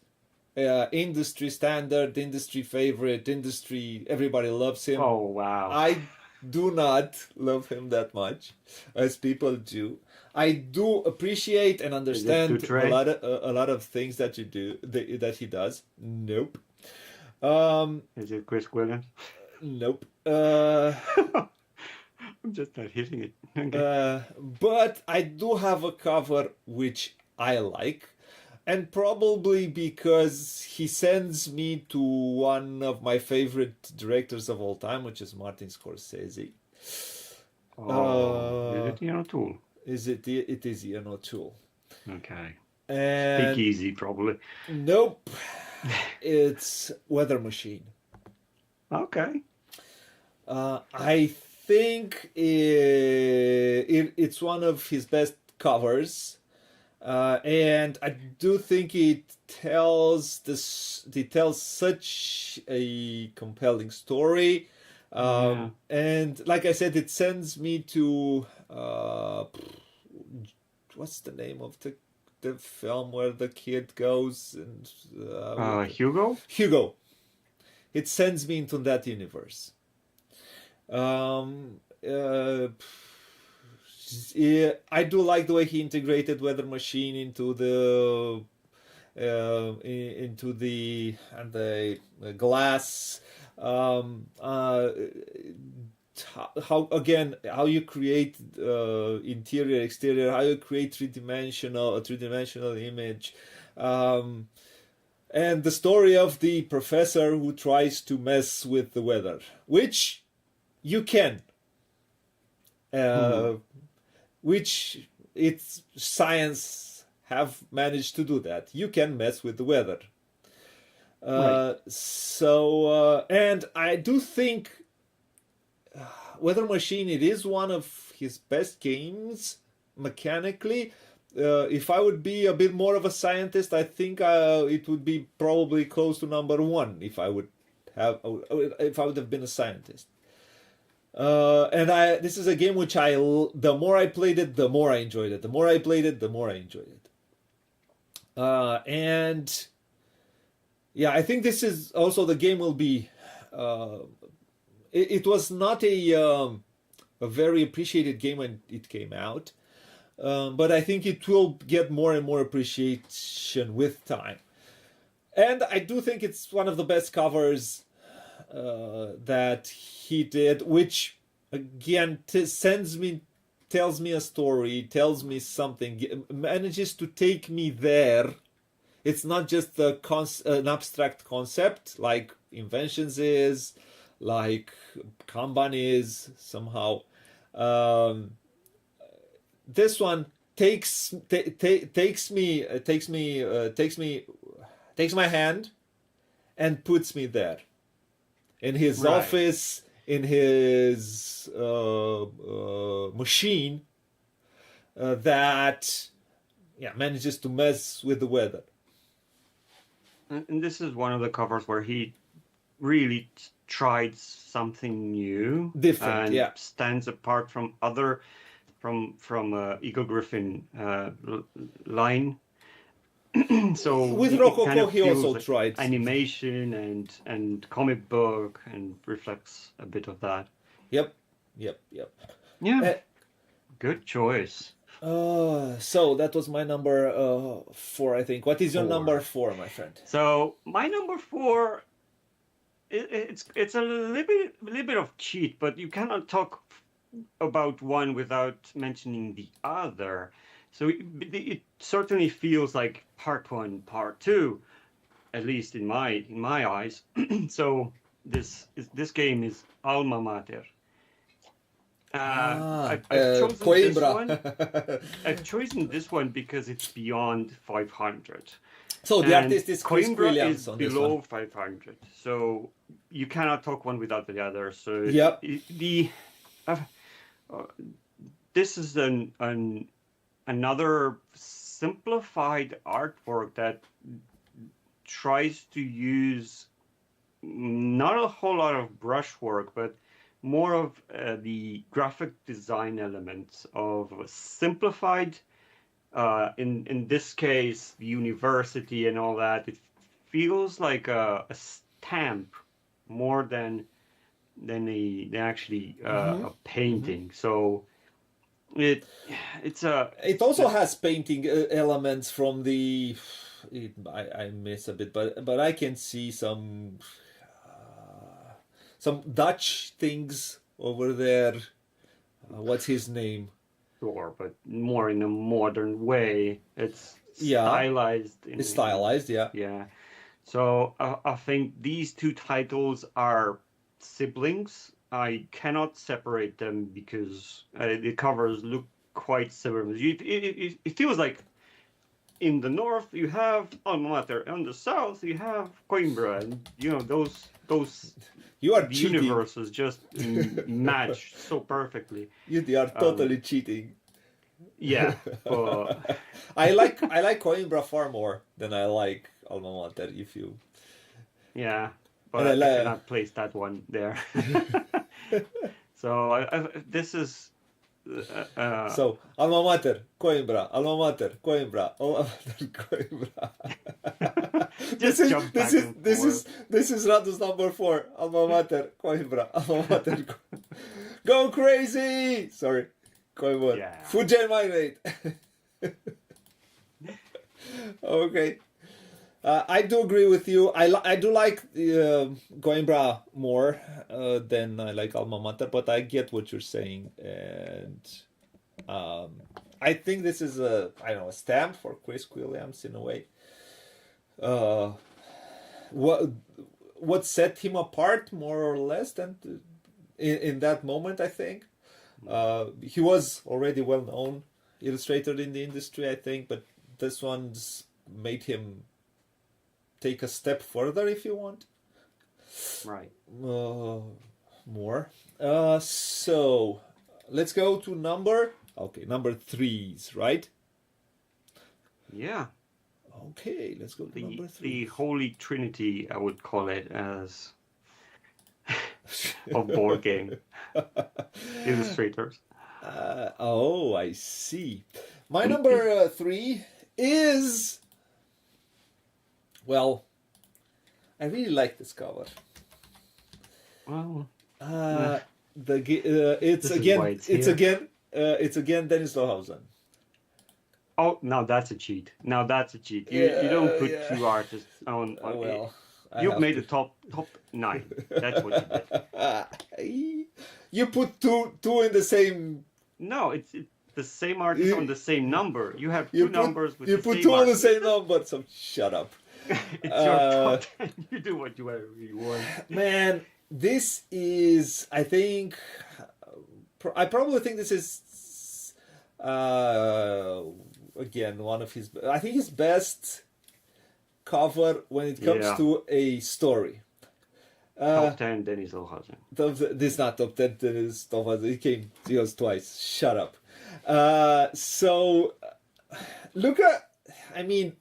industry standard, industry favorite, industry. Everybody loves him. Oh wow! I do not love him that much, as people do. I do appreciate and understand Dutre? a lot of things that you do that he does. Nope. Is it Chris Williams? Nope. I'm just not hitting it. Okay. But I do have a cover which I like, and probably because he sends me to one of my favorite directors of all time, which is Martin Scorsese. Oh, is it Ian O'Toole? It is Ian O'Toole. Okay. And Speakeasy, probably. nope, it's Weather Machine. Okay. I think it's one of his best covers, and I do think it tells such a compelling story. And like I said, it sends me to what's the name of the film where the kid goes and Hugo? Hugo. It sends me into that universe. Yeah, I do like the way he integrated Weather Machine into the glass. How you create interior, exterior, how you create a three-dimensional image. And the story of the professor who tries to mess with the weather, which you can, which it's science have managed to do that. You can mess with the weather. Right. And I do think Weather Machine, it is one of his best games mechanically. If I would be a bit more of a scientist, I think it would be probably close to number 1 if I would have been a scientist. This is a game which the more I played it, the more I enjoyed it. The more I played it, the more I enjoyed it. And yeah, I think this is also the game will be. It was not a very appreciated game when it came out, but I think it will get more and more appreciation with time. And I do think it's one of the best covers that he did, which again tells me a story, tells me something, manages to take me there. It's not just an abstract concept like Inventions is, like Kanban is somehow. This one takes my hand and puts me there in his Right. office, in his machine that manages to mess with the weather. And this is one of the covers where he really tried something new, Different, and yeah. stands apart from other from Eagle Griffin line. So With it Rococo, kind of he feels also like tried animation and comic book, and reflects a bit of that. Yep. Yeah, good choice. So that was my number 4, I think. What is your 4. number 4, my friend? So my number 4, it's a little bit of cheat, but you cannot talk about one without mentioning the other. So it certainly feels like part 1, part 2, at least in my eyes. So this game is Alma Mater. I've chosen this one. I've chosen this one because it's beyond 500. So the And artist is Chris Coimbra Williams is on this below one. 500. So you cannot talk one without the other. So Yep. This is another simplified artwork that tries to use not a whole lot of brushwork, but more of the graphic design elements of simplified. In this case, the university and all that. It feels like a stamp more than actually a painting. So it also has painting elements from the. I miss a bit, but I can see some Dutch things over there. What's his name? Sure, but more in a modern way. It's stylized. It's stylized, yeah. Yeah. So I think these two titles are siblings. I cannot separate them because the covers look quite similar. It feels like in the north you have Alma Mater, in the south you have Coimbra, and those you are cheating. Universes just match so perfectly. You are totally cheating. Yeah, but I like Coimbra far more than I like Alma Mater. If you, yeah, but I cannot place that one there. So this is. So Alma Mater, Coimbra, Alma Mater, Coimbra, Alma Mater, Coimbra. This is Radu's number 4. Alma Mater, Coimbra, Alma Mater. Go crazy! Sorry, Coimbra. Yeah. Fujian migrate. Okay. I do agree with you. I do like Coimbra more than I like Alma Mater, but I get what you're saying, and I think this is a stamp for Chris Williams in a way. What set him apart more or less than in that moment, I think he was already well known illustrator in the industry, I think, but this one's made him take a step further, if you want. Right. More. So let's go to number 3s, right? Yeah. Okay, let's go to number 3. The Holy Trinity, I would call it, as of board game illustrators. Oh, I see. My number 3 is, well, I really like this cover. Well, It's This is why again, it's here. it's again Dennis Lohausen. oh, now that's a cheat. Now that's a cheat. You don't put Yeah. two artists on. Oh, well, I You've have made to. the top 9. That's what you did. You put two in the same. No, it's the same artist on the same number. You have You two put numbers with you the put same two on the artist. same number. So shut up, It's your top 10. You do whatever you want. man. This is, I think, I probably think this is, again, one of his. I think his best cover when it comes Yeah. to a story. Top 10, Dennis Olhausen. This is not top 10. This is top 10. He goes twice. Shut up. So look at. I mean,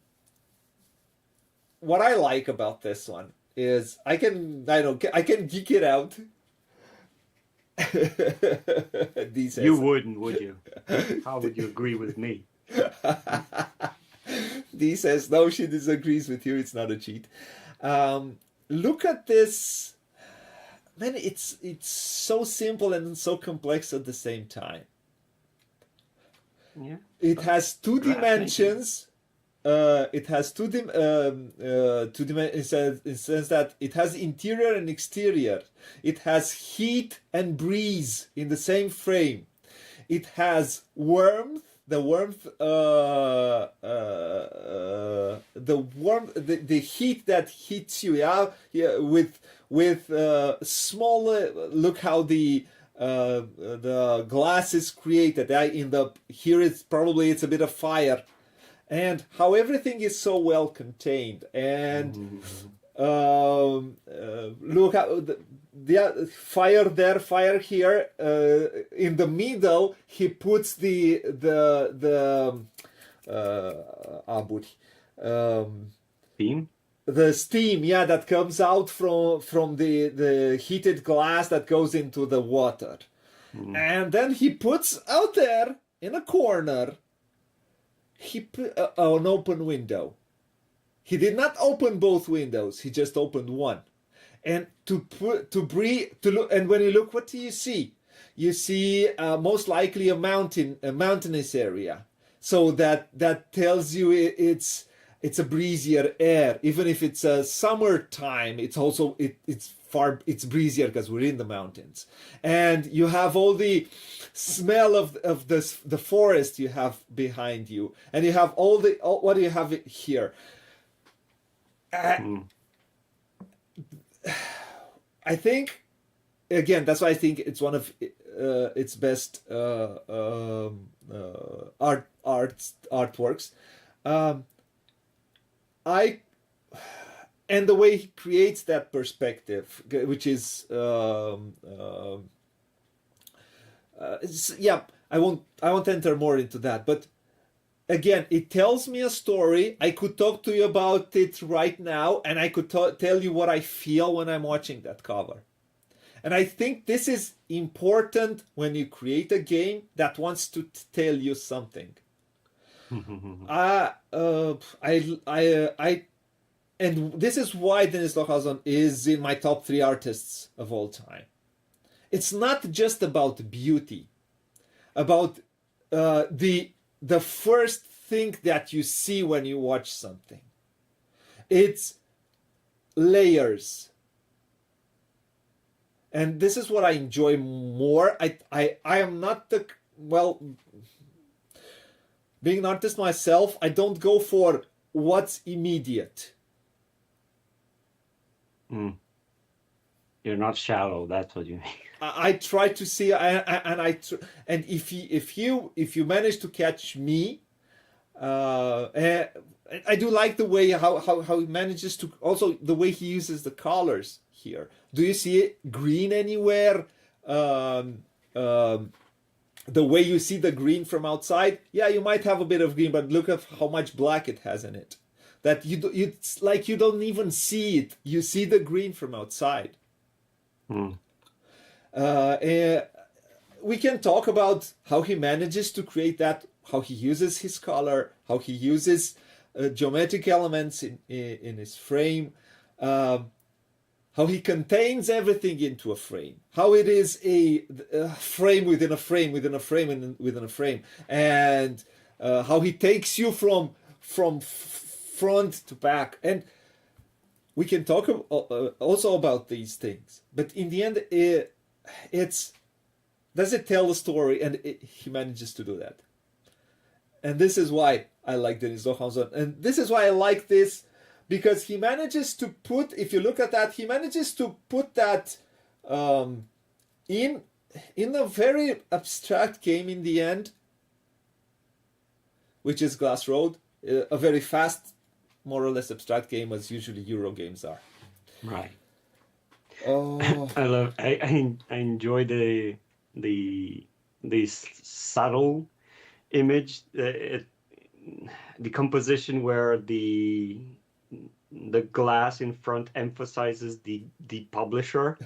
what I like about this one is I can geek it out. These You wouldn't, would you? How would you agree with me? Dee says no, she disagrees with you. It's not a cheat. Look at this, man. It's so simple and so complex at the same time. Yeah. It has two dimensions. It has two dimensions in the sense that it has interior and exterior. It has heat and breeze in the same frame. It has warmth. The heat that hits you, with small. Look how the glass is created. Here it's a bit of fire, and how everything is so well contained. And look how the fire there, fire here. In the middle, he puts the Theme? the steam, yeah, that comes out from the heated glass that goes into the water. And then he puts out there in a corner, he put an open window. He did not open both windows, he just opened one. And to look, and when you look, what do you see? You see most likely a mountainous area. So that tells you it's a breezier air. Even if it's summertime, it's also it's breezier because we're in the mountains. And you have all the smell of the forest you have behind you, and you have what do you have here? I think, again, that's why I think it's one of its best artworks. And the way he creates that perspective, which is yeah, I won't enter more into that, but again, it tells me a story. I could talk to you about it right now, and I could tell you what I feel when I'm watching that cover. And I think this is important when you create a game that wants to tell you something. And this is why Dennis Lohausen is in my top 3 artists of all time. It's not just about beauty, about the first thing that you see when you watch something. It's layers. And this is what I enjoy more. I am not being an artist myself, I don't go for what's immediate. You're not shallow, that's what you mean. I try to see, and if you manage to catch me, I do like the way how he manages to, also the way he uses the colors here. Do you see green anywhere? The way you see the green from outside, yeah, you might have a bit of green, but look at how much black it has in it. That it's like you don't even see it. You see the green from outside. And we can talk about how he manages to create that, how he uses his color, how he uses geometric elements in his frame, how he contains everything into a frame, how it is a frame within a frame within a frame within a frame, and how he takes you from front to back. And we can talk also about these things, but in the end, it's does it tell a story, and he manages to do that. And this is why I like Dennis Johansson, and this is why I like this, because he manages to put, if you look at that, he manages to put that in a very abstract game in the end, which is Glass Road, a very fast, more or less abstract game, as usually Euro games are. Right. Oh, I enjoy the subtle image, the composition where the glass in front emphasizes the publisher.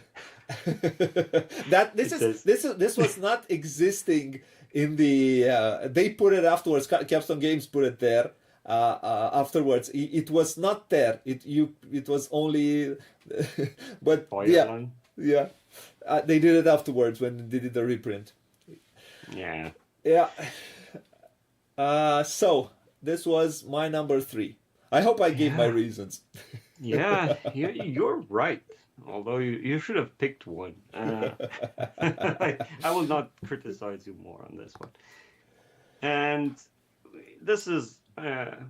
This was not existing in the they put it afterwards. Capstone Games put it there afterwards. It was not there. It was only but yeah, they did it afterwards when they did the reprint. Yeah. So this was my number 3. I hope I gave my reasons. Yeah, you're right. Although you should have picked one. I will not criticize you more on this one. And this is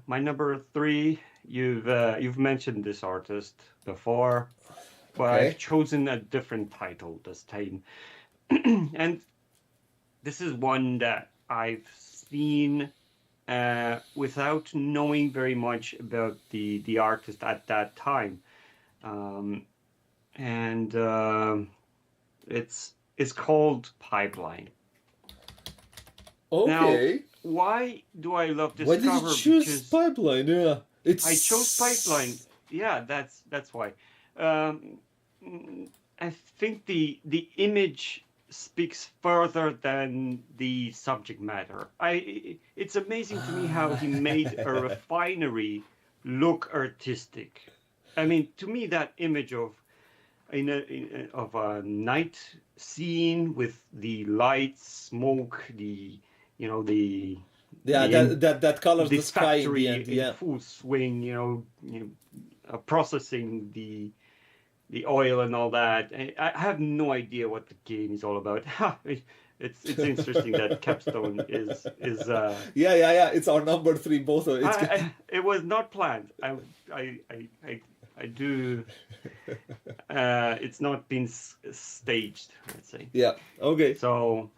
my number 3. You've mentioned this artist before, but Okay. I've chosen a different title this time. And this is one that I've seen without knowing very much about the artist at that time. And it's called Pipeline. Okay. Now, why do I love this Why did cover? you choose Because Pipeline? Yeah, I chose Pipeline. Yeah, that's why. I think the image speaks further than the subject matter. It's amazing to me how he made a refinery look artistic. I mean, to me, that image of a night scene with the lights, smoke, the that colors the this sky in factory the end. Yeah. in full swing, processing the oil and all that. I have no idea what the game is all about. It's interesting that Capstone is Yeah. It's our number 3. Both of it. it was not planned. I do. It's not been staged, let's say. Yeah. Okay. So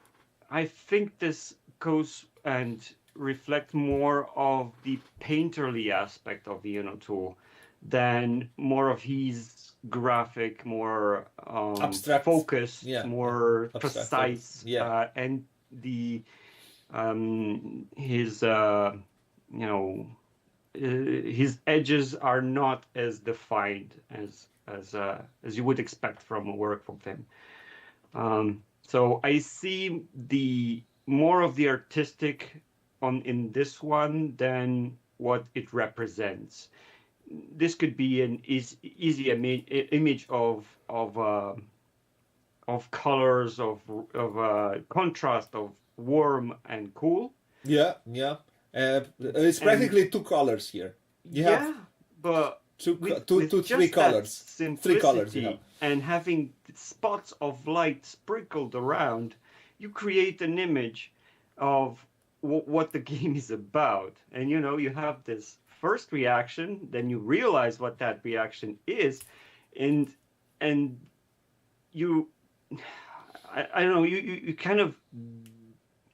I think this goes and reflect more of the painterly aspect of Ian O'Toole than more of his graphic, more Abstract, focused, yeah, more abstract precise, focus, yeah. and the his his edges are not as defined as you would expect from a work from him. So I see the more of the artistic in this one than what it represents. This could be an easy image of colors, of contrast, of warm and cool. Yeah. It's practically 2 colors here. You have but with just 3 colors. 3 colors. You have. And having spots of light sprinkled around, you create an image of what the game is about. And you have this first reaction, then you realize what that reaction is, and you, I don't know, you kind of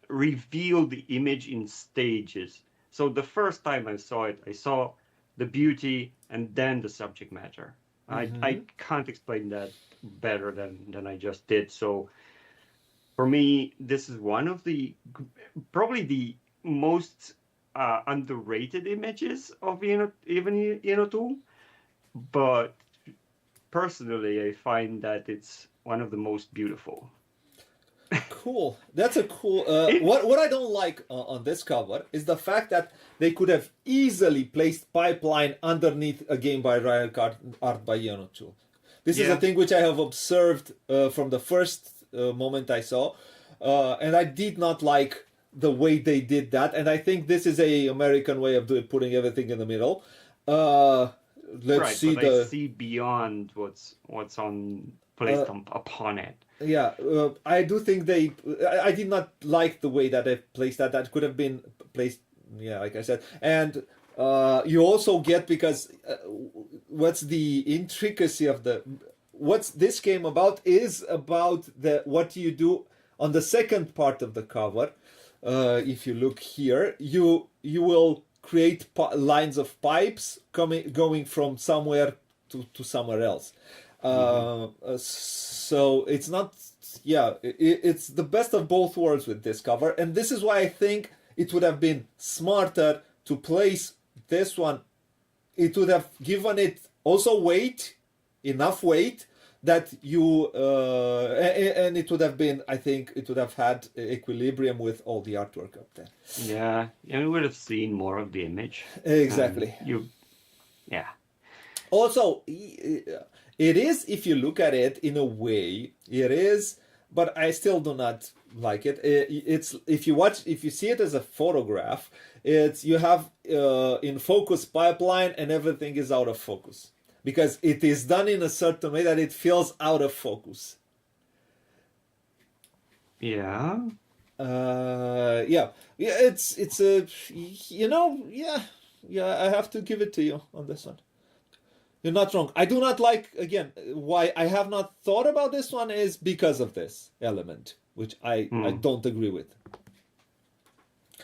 reveal the image in stages. So the first time I saw it, I saw the beauty and then the subject matter. Mm-hmm. I can't explain that better than I just did. So for me, this is one of probably the most underrated images of Ian O'Toole. But personally, I find that it's one of the most beautiful. Cool. That's a cool. It, What I don't like on this cover is the fact that they could have easily placed Pipeline underneath a game by Ryan art by Yanochu. This is a yeah, thing which I have observed from the first moment I saw, and I did not like the way they did that. And I think this is a American way of putting everything in the middle. Let's right. see But I the. see beyond what's on placed upon it. Yeah, I do think I did not like the way that they placed that. That could have been placed. Yeah, like I said, and you also get because what's the intricacy of the what's this game about is about the what you do on the second part of the cover. If you look here, you will create lines of pipes going from somewhere to somewhere else. So it's not, yeah, it's the best of both worlds with this cover, and this is why I think it would have been smarter to place this one. It would have given it also weight, enough weight that you and it would have been, I think it would have had equilibrium with all the artwork up there. Yeah, and we would have seen more of the image. Exactly. Yeah. Also, it is, if you look at it in a way, it is, but I still do not like it. It's if you see it as a photograph, it's you have in focus Pipeline and everything is out of focus because it is done in a certain way that it feels out of focus. Yeah. Yeah. It's a I have to give it to you on this one. You're not wrong. I do not like, again, why I have not thought about this one is because of this element, which I don't agree with.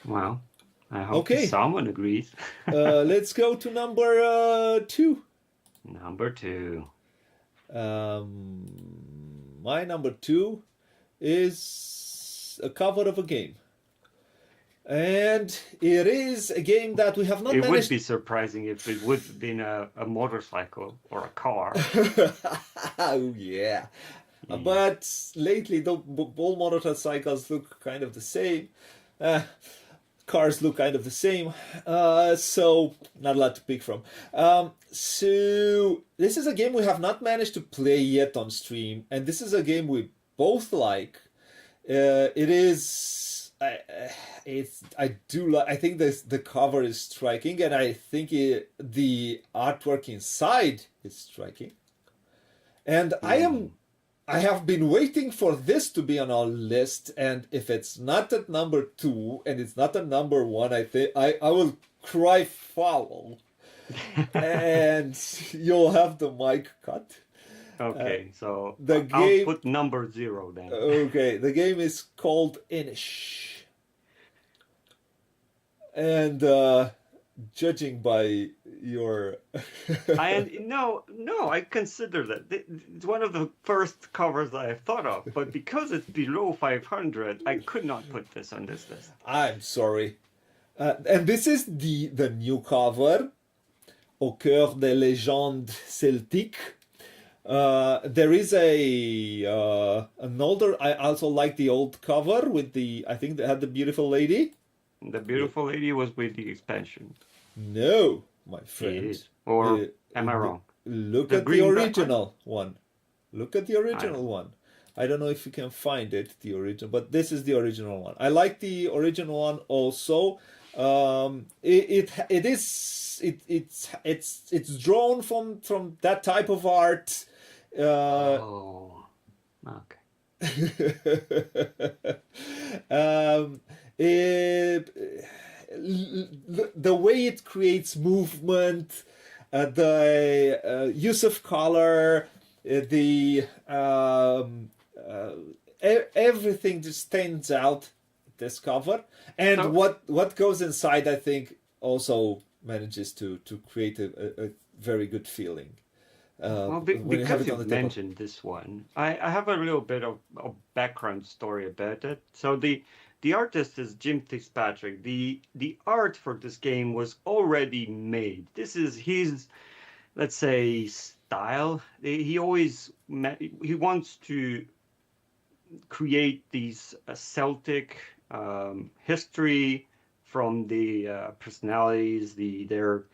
Well, I hope someone agrees. Let's go to number 2. Number 2. My number 2 is a cover of a game. And it is a game that we have not managed... It would be surprising if it would have been a motorcycle or a car. Oh, yeah. But lately, all motorcycles look kind of the same. Cars look kind of the same. So, not a lot to pick from. So, this is a game we have not managed to play yet on stream. And this is a game we both like. It is... I think the cover is striking, and I think the artwork inside is striking. And I have been waiting for this to be on our list, and if it's not at number 2 and it's not at number 1, I think I will cry foul, and you'll have the mic cut. Okay, so I'll put number 0 then. Okay, the game is called Inish. And judging by your... I consider that. It's one of the first covers I have thought of, but because it's below 500, I could not put this on this list. I'm sorry. And this is the new cover, Au cœur des légendes celtiques. There is an older. I also like the old cover with I think they had the beautiful lady. The beautiful lady was with the expansion. No, my friend. It is. Or am I wrong? Look at the original one. Look at the original one. I don't know if you can find it, the original, but this is the original one. I like the original one also. It's drawn from that type of art. Okay. The way it creates movement, the use of color, everything just stands out. This cover and what goes inside, I think, also manages to create a very good feeling. Because you mentioned this one, I have a little bit of background story about it. So the artist is Jim Fitzpatrick. The art for this game was already made. This is let's say, style. He always he wants to create these Celtic history from the personalities, their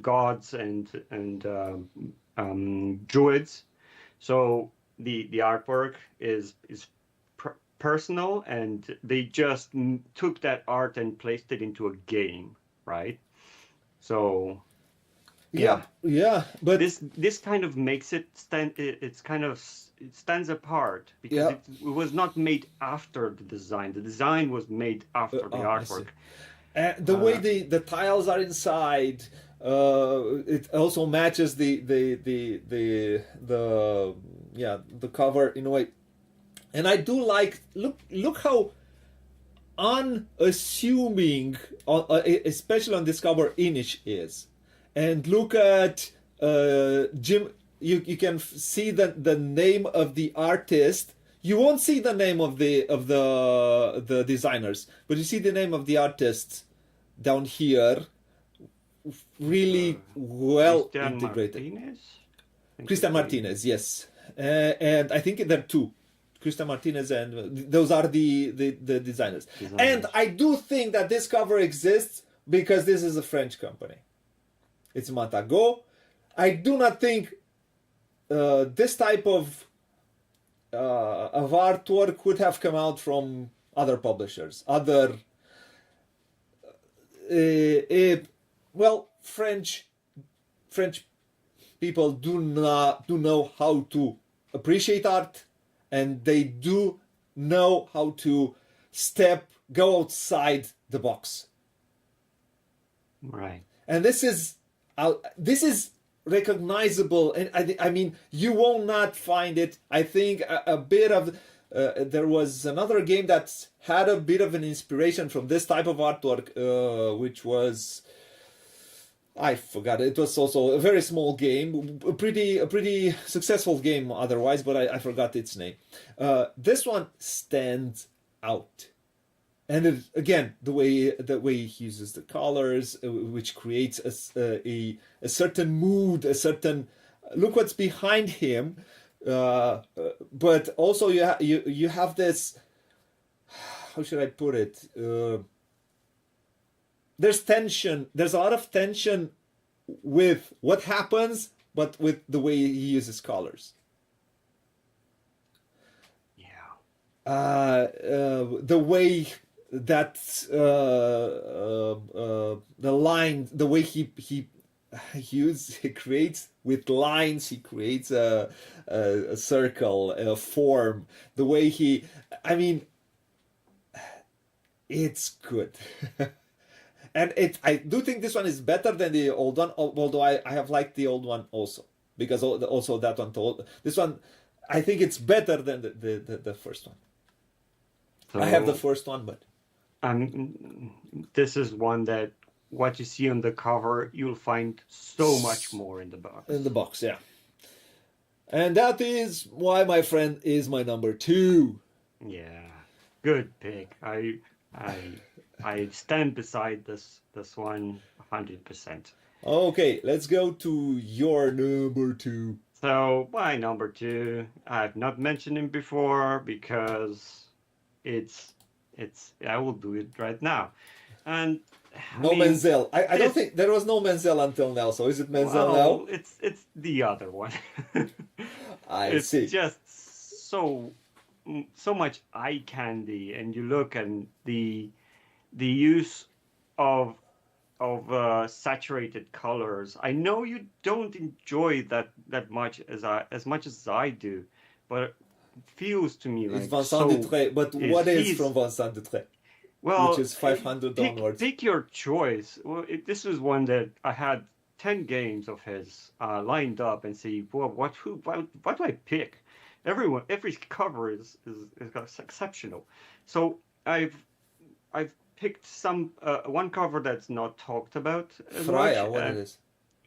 gods and druids. So the artwork is personal, and they just took that art and placed it into a game, right? So yeah, but this kind of makes it stand. It's kind of it stands apart because yeah. it was not made after the design. The design was made after the Oh, I see. artwork. The way the tiles are inside, it also matches the yeah, the cover in a way. And I do like, look how unassuming, especially on this cover, Inish is. And look at Jim. You can see the name of the artist. You won't see the name of the designers, but you see the name of the artists down here. Really well Christian integrated. Martinez? Christian Martinez, yes, and I think there are two. Christian Martinez, and those are the designers. And I do think that this cover exists because this is a French company. It's Matagot. I do not think this type of artwork would have come out from other publishers, other well, French people do know how to appreciate art, and they do know how to go outside the box. Right. And this is recognizable, and I mean, you will not find it. I think a bit of there was another game that had a bit of an inspiration from this type of artwork, which was, I forgot. It was also a very small game, a pretty successful game otherwise, but I forgot its name. This one stands out, and again, the way he uses the colors, which creates a certain mood, a certain look what's behind him. But also you have this. How should I put it? There's tension. There's a lot of tension with what happens, but with the way he uses colors. Yeah. The way that the line, the way he creates with lines, he creates a circle, a form. The way I mean, it's good. And I do think this one is better than the old one, although I have liked the old one also, because also that one told this one, I think it's better than the first one. So, I have the first one, but this is one that what you see on the cover, you'll find so much more in the box. In the box, yeah. And that is why my friend is my number 2. Yeah, good pick. I stand beside this one 100%. Okay, let's go to your number 2. So my number 2, I've not mentioned him before because I will do it right now. And no Menzel. I don't think there was no Menzel until now. So is it Menzel now? It's the other one. I see. It's just so much eye candy, and you look and the use of saturated colors. I know you don't enjoy that much as I do, but it feels to me like it's Vincent Dutré. But what is from Vincent Dutré? Well, which is 500 onwards. Pick your choice. Well, this is one that I had 10 games of his lined up and see, well, what do I pick? Every cover is exceptional. So I've picked one cover that's not talked about as Freya, much. what it is?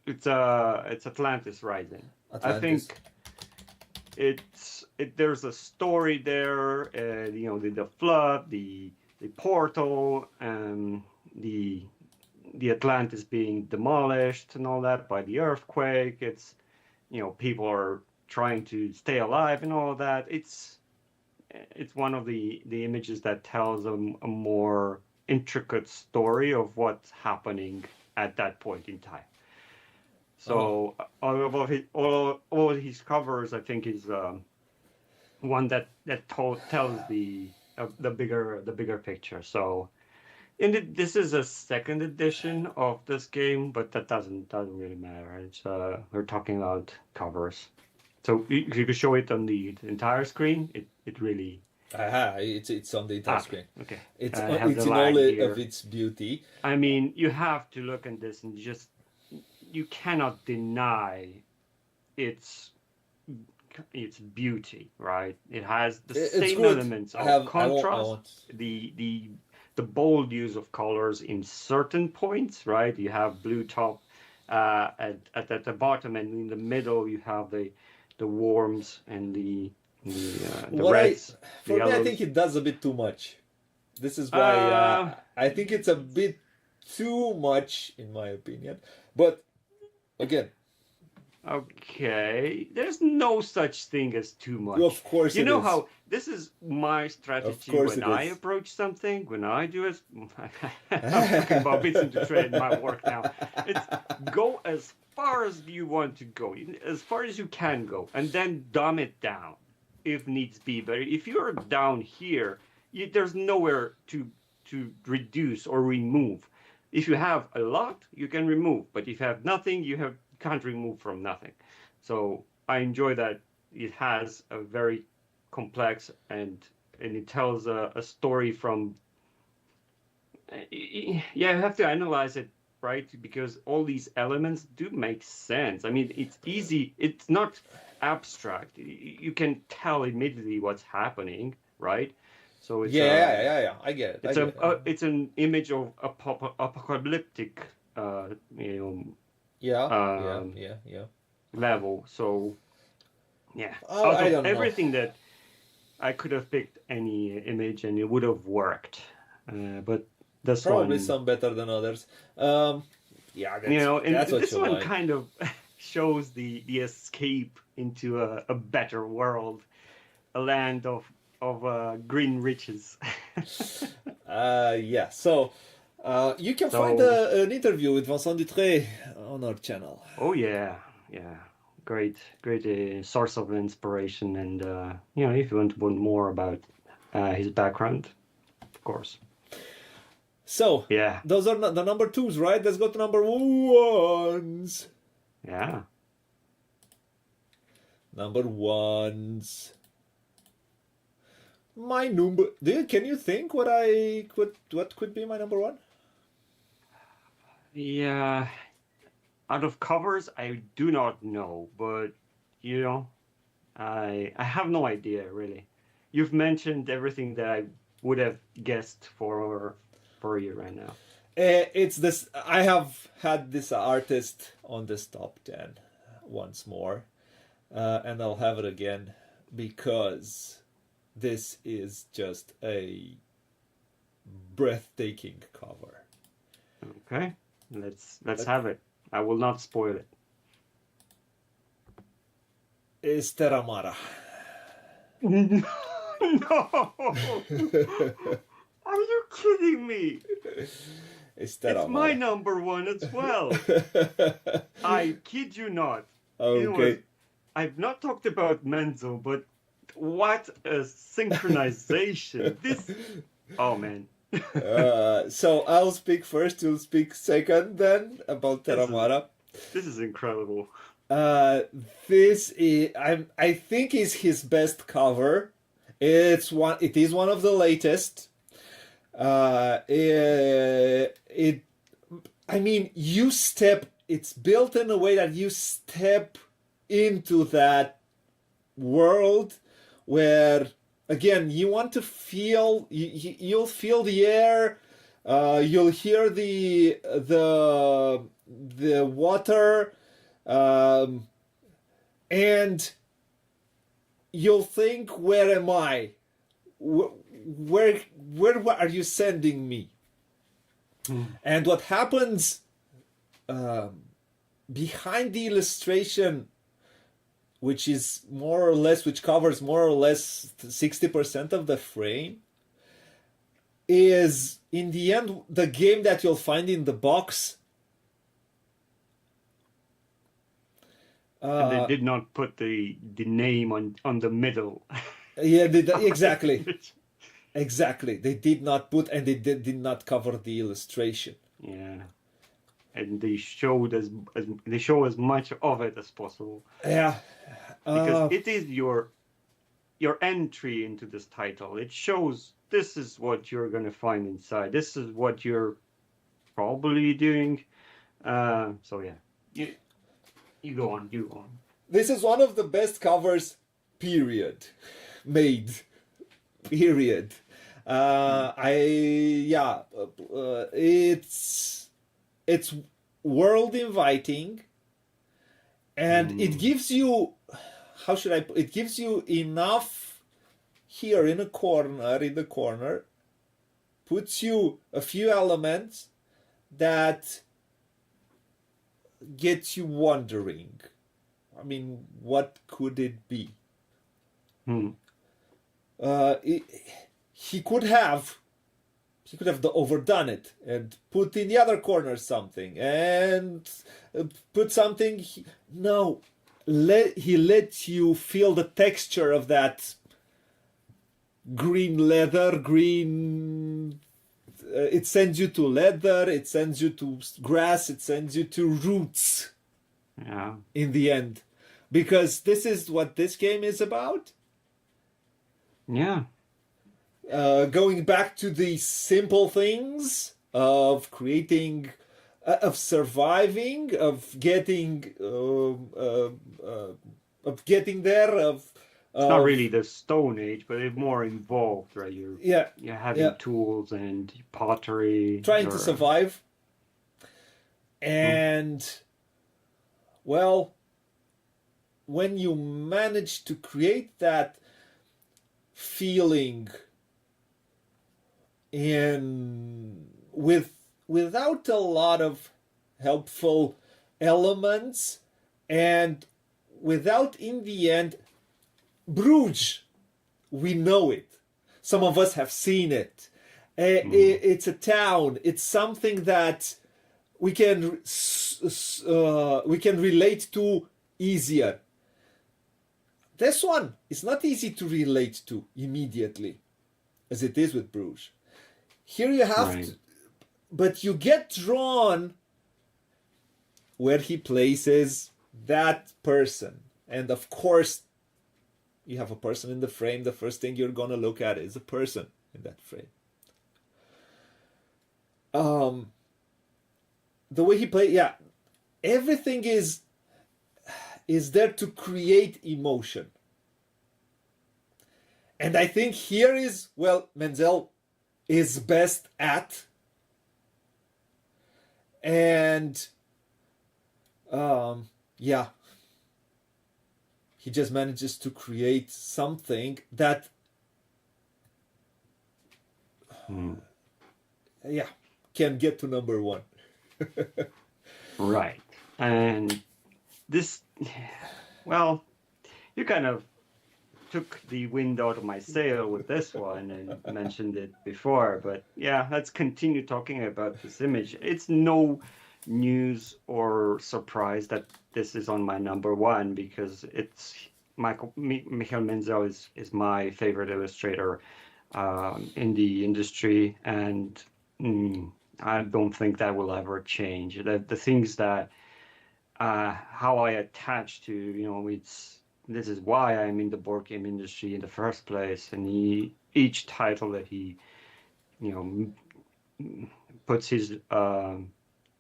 It's Atlantis Rising. Atlantis. I think there's a story there. The flood, the portal, and the the Atlantis being demolished and all that by the earthquake. It's, people are trying to stay alive and all that. It's one of the images that tells a more intricate story of what's happening at that point in time. So all of his covers, I think, is one that tells the bigger picture. So, and this is a second edition of this game, but that doesn't really matter. It's we're talking about covers. So if you could show it on the entire screen, it really. It's on the entire screen. Okay. It's it's in all of its beauty. I mean, you have to look at this and you cannot deny its beauty, right? It has the same elements of contrast, the bold use of colors in certain points, right? You have blue top at the bottom, and in the middle you have the warms and the reds. For me, I think it does a bit too much. This is why I think it's a bit too much, in my opinion. But again, okay, there's no such thing as too much. Of course, you know how this is my strategy when I approach something. When I do it, I'm talking about bits into trade in my work now. It's go as far as you want to go, as far as you can go, and then dumb it down if needs be. But if you're down here, there's nowhere to reduce or remove. If you have a lot, you can remove, but if you have nothing, you can't remove from nothing. So I enjoy that it has a very complex and it tells a story from. Yeah, you have to analyze it, right? Because all these elements do make sense. I mean, it's easy. It's not abstract. You can tell immediately what's happening, right? So it's yeah. I get it. It's an image of apocalyptic, level. So yeah, out of everything that I could have picked any image and it would have worked, but this probably one, some better than others. And this one kind of shows the escape into a better world, a land of green riches. Yeah. So you can find an interview with Vincent Dutré on our channel. Oh yeah. Great source of inspiration, and if you want more about his background, of course. So yeah, those are the number twos, right? Let's go to number ones. Yeah. Number ones. My number. Can you think what could be my number one? Yeah. Out of covers, I do not know, but I have no idea really. You've mentioned everything that I would have guessed for you right now. It's this. I have had this artist on this top 10 once more, and I'll have it again because this is just a breathtaking cover. Okay, let's have it. I will not spoil it. It's Terramara. No! Are you kidding me? It's Terramara. It's my number one as well. I kid you not. Okay. I've not talked about Menzo, but what a synchronization. Oh man. So I'll speak first, you'll speak second then about Terramara. This is incredible. This is I think is his best cover. It is one of the latest. It's built in a way that you step into that world where again, you want to feel. You'll feel the air. You'll hear the water, and you'll think, "Where am I? Where are you sending me?" And what happens behind the illustration, which covers more or less 60% of the frame, is in the end the game that you'll find in the box. And they did not put the name on the middle. Yeah, exactly. Exactly. They did not put, and they did not cover the illustration. Yeah. And they showed they show as much of it as possible. Yeah. Because it is your entry into this title. It shows this is what you're going to find inside. This is what you're probably doing. So yeah, you go on. This is one of the best covers, period, made. Period. It's world inviting, and it gives you, how should I put it? It gives you enough here in the corner, puts you a few elements that gets you wondering. I mean, what could it be? He could have overdone it and put in the other corner something and put something. No, he lets you feel the texture of that green leather, it sends you to leather, it sends you to grass, it sends you to roots. Yeah. In the end, because this is what this game is about. Yeah. Going back to the simple things of creating, of surviving, of getting there. It's not really the Stone Age, but it's more involved, right? You're having tools and pottery. Trying to survive. And, well, when you manage to create that feeling without a lot of helpful elements, and without, in the end, Bruges, we know it. Some of us have seen it. It's a town. It's something that we can relate to easier. This one is not easy to relate to immediately, as it is with Bruges. Here you have to, but you get drawn where he places that person. And of course, you have a person in the frame. The first thing you're going to look at is a person in that frame. The way he plays, everything is there to create emotion. And I think here is, Menzel is best at. And, he just manages to create something that, can get to number one. Right. And this, you kind of took the wind out of my sail with this one and mentioned it before, but let's continue talking about this image. It's no news or surprise that this is on my number one, because it's Michael Menzel is my favorite illustrator in the industry, and I don't think that will ever change. The things that how I attach to, this is why I'm in the board game industry in the first place, and each title that he puts his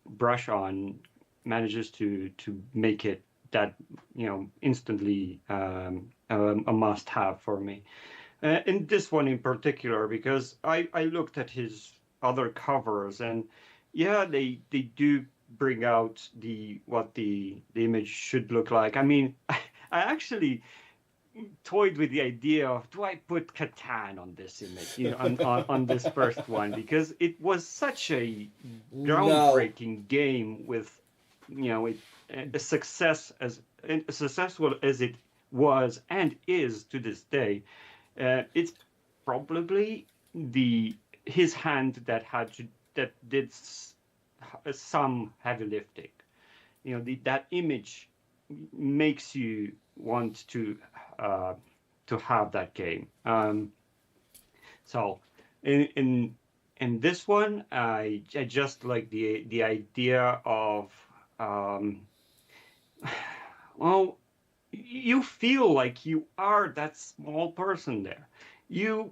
brush on manages to make it that instantly a must-have for me. And this one in particular, because I looked at his other covers, and they do bring out what the image should look like. I mean, I actually toyed with the idea of, do I put Catan on this image, on this first one, because it was such a No. groundbreaking game with, a success as successful as it was and is to this day. It's probably the his hand that did some heavy lifting. That image makes you want uh, to have that game. So in this one, I just like the idea of, um, well, you feel like you are that small person there. You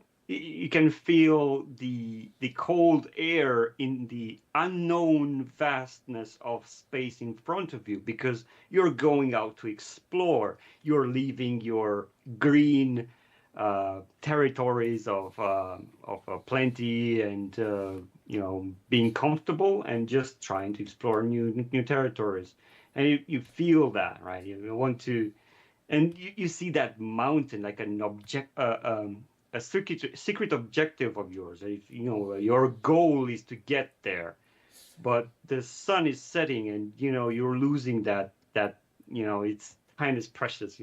can feel the cold air in the unknown vastness of space in front of you, because you're going out to explore. You're leaving your green territories of plenty and being comfortable, and just trying to explore new territories. And you feel that, right? You want to, and you see that mountain like an object, a secret objective of yours. Your goal is to get there, but the sun is setting, and you're losing that. It's time is precious.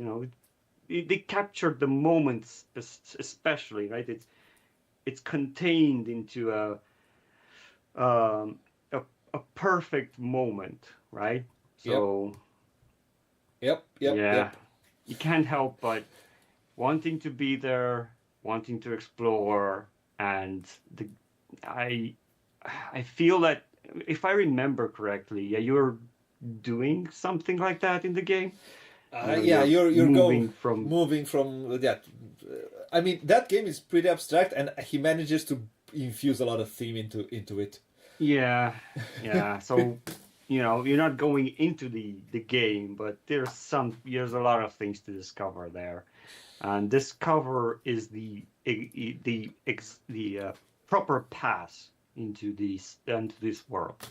They captured the moments, especially, right? It's contained into um, a perfect moment, right? Yep. So Yep. Yep. yeah, Yep. you can't help but wanting to be there, wanting to explore, and I I feel that, if I remember correctly, yeah, you're doing something like that in the game. Yeah, You're you're moving from, moving from that. I mean, that game is pretty abstract, and he manages to infuse a lot of theme into it. yeah, yeah. So you're not going into the game, but there's a lot of things to discover there, and discover is the proper pass into this world.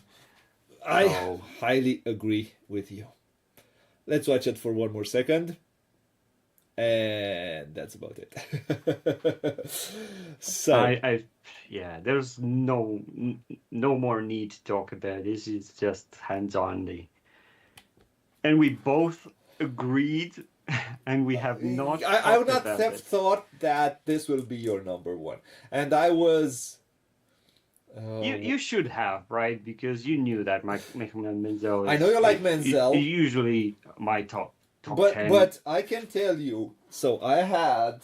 I So highly agree with you. Let's watch it for one more second. And that's about it. So, I yeah, there's no more need to talk about this. It's just hands-on. And we both agreed, and we have not I would talked not about have it. thought that this will be your number one. And I was. You should have, right? Because you knew that Michael Menzel I know is you like Menzel. usually my top But 10. I can tell you. So I've had.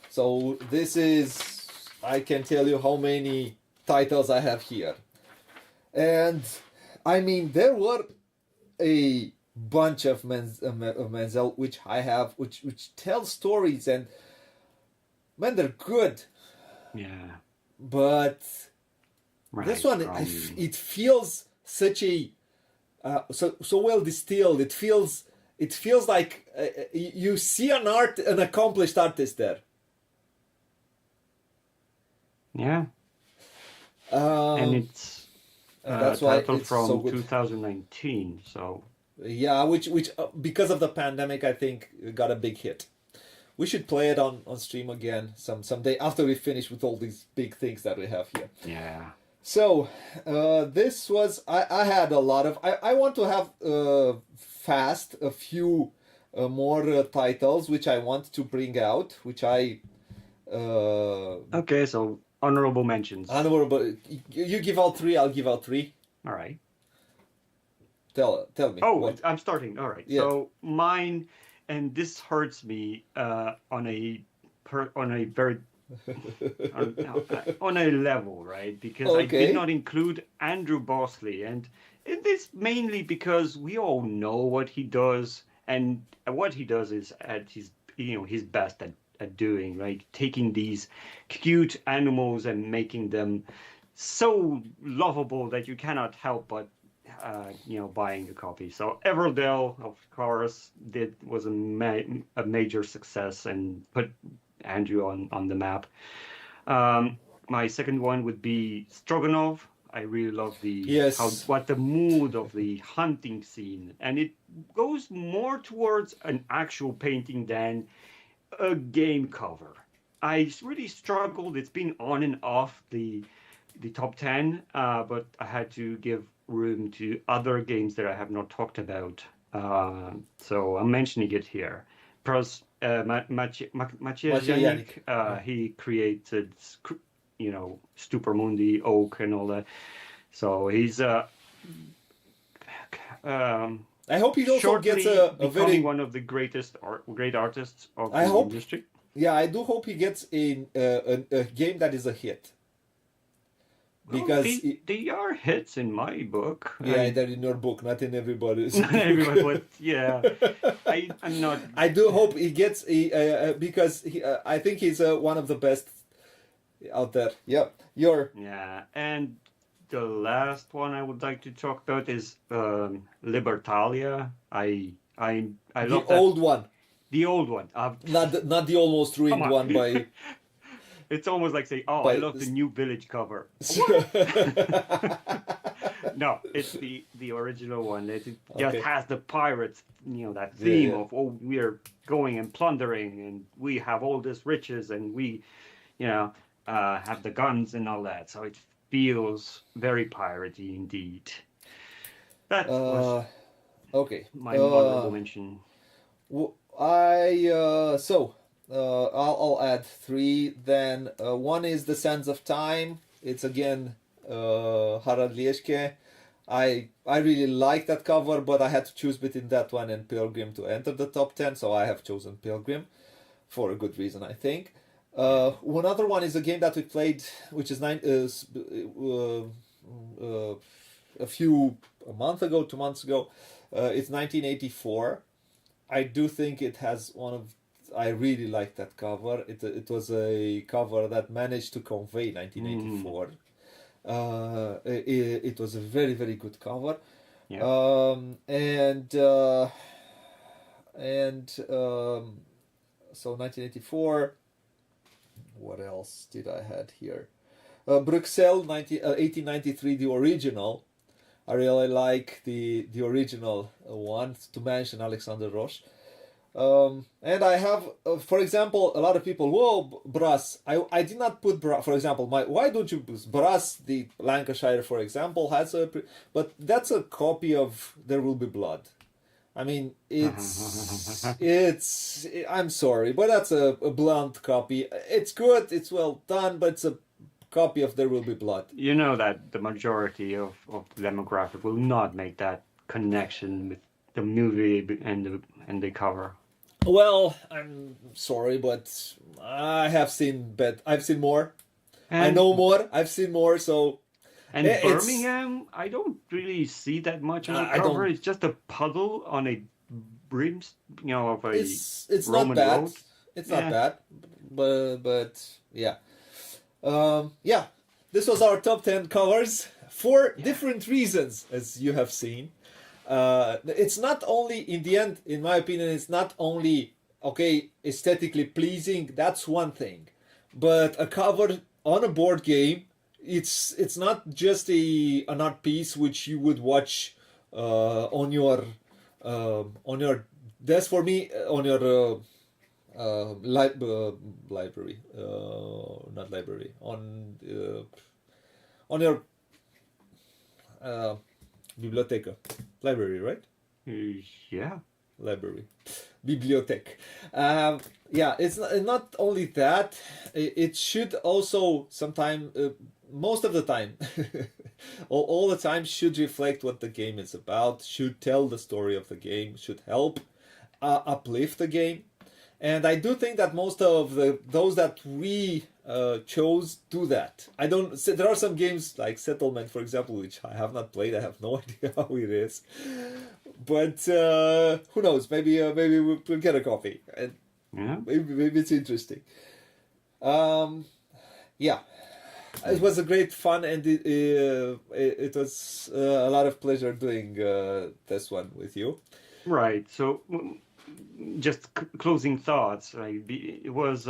So this is. I can tell you how many titles I have here. And I mean, there were a bunch of Menzel which I have, which tell stories, and man, they're good. Yeah, But this right. one, it feels such a so well distilled. It feels like you see an accomplished artist there. Yeah, and Um, it's and a that's why title it's so from good. 2019. So Yeah, which because of the pandemic, I think got a big hit. We should play it on stream again someday after we finish with all these big things that we have here. yeah, So, this was I had a lot of I want to have fast a few more titles which I want to bring out, which I okay. So honorable mentions. honorable. You give out three, I'll give out three. All right. Tell me Oh, what. I'm starting. All right. Yeah. So mine, and this hurts me on a very on a level, right? Because I did Okay. not include Andrew Bosley, and it is mainly because we all know what he does, and what he does is at his best at doing, right? Taking these cute animals and making them so lovable that you cannot help but buying a copy. So Everdell, of course, was a major success and put Andrew on the map. My second one would be Stroganov. I really love Yes. what the mood of the hunting scene, and it goes more towards an actual painting than a game cover. I really struggled. It's been on and off the top 10, but I had to give room to other games that I have not talked about. So I'm mentioning it here. Pros Maciejanic. Maciejanic, Yeah. he created, Super Mundi, Oak, and all that. So he's um, I hope he also gets shortly a becoming very. one of the great artists of I the hope. industry. Yeah, I do hope he gets a game that is a hit Well, because they are hits in my book. yeah, they're in your book, not in everybody's Not book. everyone, but yeah, I'm not. I do hope he gets because I think he's one of the best out there. Yep, you're Yeah, and the last one I would like to talk about is Libertalia. I the love that, old one, the old one. not the almost Come ruined on. one by It's almost like saying, "Oh, I by. love the new Village cover." No, it's the original one. It just Okay. has the pirates, that Yeah, theme yeah. of, oh, we're going and plundering, and we have all this riches, and we, have the guns and all that. So it feels very piratey indeed. That was Okay. my honorable mention. I'll add three. Then one is The Sands of Time. It's again Harald Lieschke. I really like that cover, but I had to choose between that one and Pilgrim to enter the top 10, so I have chosen Pilgrim for a good reason, I think. One other one is a game that we played, which is a month ago, 2 months ago. It's 1984. I do think it has one of. I really like that cover. It was a cover that managed to convey 1984. It was a very very good cover. Yeah. So 1984. What else did I had here? Bruxelles 1893, the original. I really like the original one, to mention Alexander Roche. And I have, for example, a lot of people, whoa, Brass. I did not put Brass, for example, why don't you put Brass, the Lancashire, for example, has but that's a copy of There Will Be Blood. I mean, I'm sorry, but that's a blunt copy. It's good, it's well done, but it's a copy of There Will Be Blood. You know that the majority of the demographic will not make that connection with the movie and the cover. Well, I'm sorry, but I've seen more. I know more. I've seen more, so. And Birmingham, I don't really see that much on the cover. It's just a puddle on a brim, of a it's Roman not bad. road. It's not bad, but yeah. Yeah, this was our top 10 covers for different reasons, as you have seen. It's not only, in the end, in my opinion, it's not only, okay, aesthetically pleasing, that's one thing. But a cover on a board game, it's not just an art piece which you would watch on your desk. For me, on your library, not library, on your biblioteca, library, right? Yeah, library, bibliothèque. Yeah, it's not only that. It should also sometime, most of the time, all the time, should reflect what the game is about. Should tell the story of the game. Should help uplift the game. And I do think that most of those that we chose do that. I don't. There are some games like Settlement, for example, which I have not played. I have no idea how it is. But who knows? Maybe we'll get a copy. And maybe it's interesting. Yeah, it was a great fun, and it was a lot of pleasure doing this one with you. Right. So, just closing thoughts. Right? It was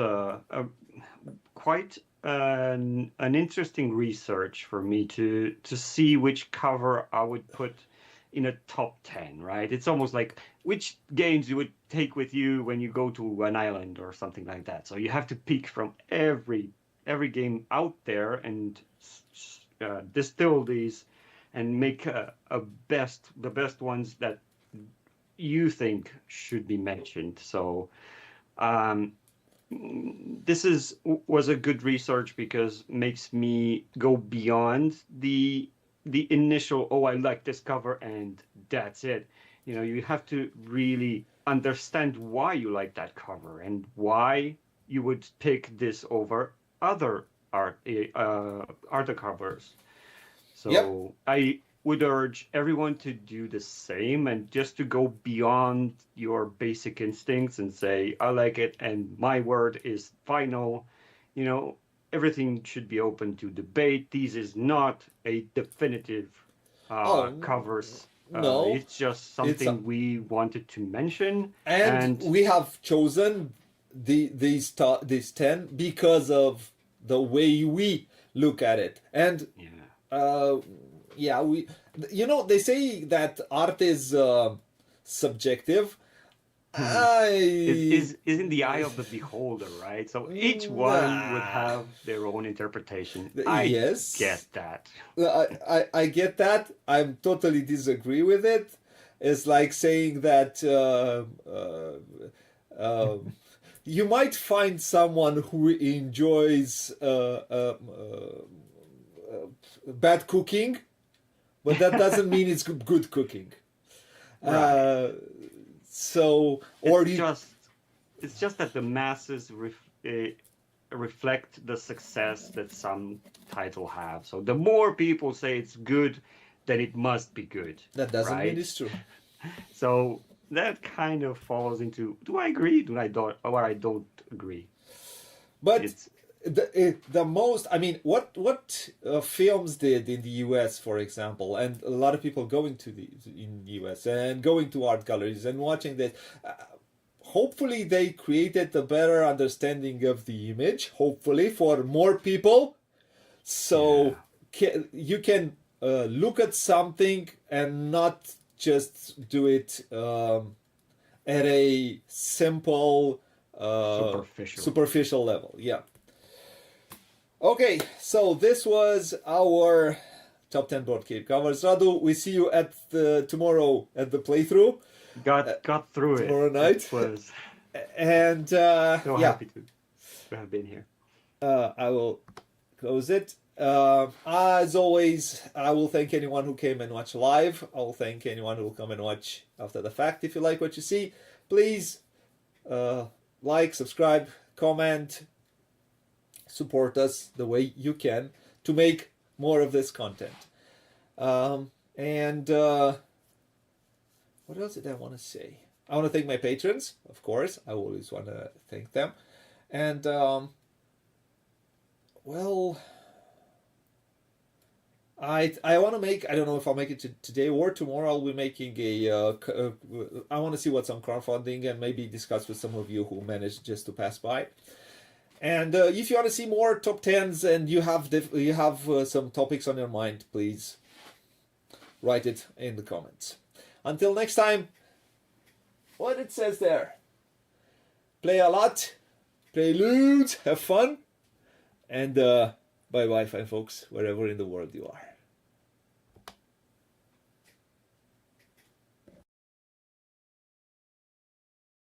quite an interesting research for me to see which cover I would put in a top 10, right? It's almost like which games you would take with you when you go to an island or something like that. So you have to pick from every game out there and distill these and make the best ones that you think should be mentioned. So um, this was a good research because makes me go beyond the initial, oh, I like this cover and that's it. You know, you have to really understand why you like that cover and why you would pick this over other art covers. Yep. So I would urge everyone to do the same and just to go beyond your basic instincts and say, I like it and my word is final. You know, everything should be open to debate. This is not a definitive Oh, covers. no. It's just It's a, something we wanted to mention. and And we have chosen these 10 because of the way we look at it. And yeah, uh, yeah, they say that art is subjective. it I is in the eye of the beholder, right? So each one would nah. have their own interpretation. I get Yes, that. I get that. I'm totally disagree with it. It's like saying that you might find someone who enjoys bad cooking, but that doesn't mean it's good cooking. Right. Uh, so, or It's you, just it's just that the masses reflect the success that some title have. So the more people say it's good, then it must be good, that doesn't mean right? it's true. So that kind of falls into, do I agree? Do I don't, or I don't agree? But It's the most, I mean, what films did in the US, for example, and a lot of people going to the US and going to art galleries and watching this. Hopefully, they created a better understanding of the image. Hopefully, for more people, so yeah, you can look at something and not just do it at a simple superficial. superficial level. Yeah. Okay, so this was our top 10 board game covers. Radu, we see you at tomorrow at the playthrough Got through it. tomorrow It night, was and so yeah, happy to have been here. I will close it. As always, I will thank anyone who came and watched live. I will thank anyone who will come and watch after the fact. If you like what you see, please like, subscribe, comment, support us the way you can to make more of this content. And what else did I want to say? I want to thank my patrons, of course. I always want to thank them. And, well, I want to make, I don't know if I'll make it today or tomorrow. I'll be making I want to see what's on crowdfunding and maybe discuss with some of you who managed just to pass by. And if you want to see more top tens and you have some topics on your mind, please write it in the comments. Until next time, what it says there: play a lot, play loot, have fun, and bye bye, fine folks, wherever in the world you are.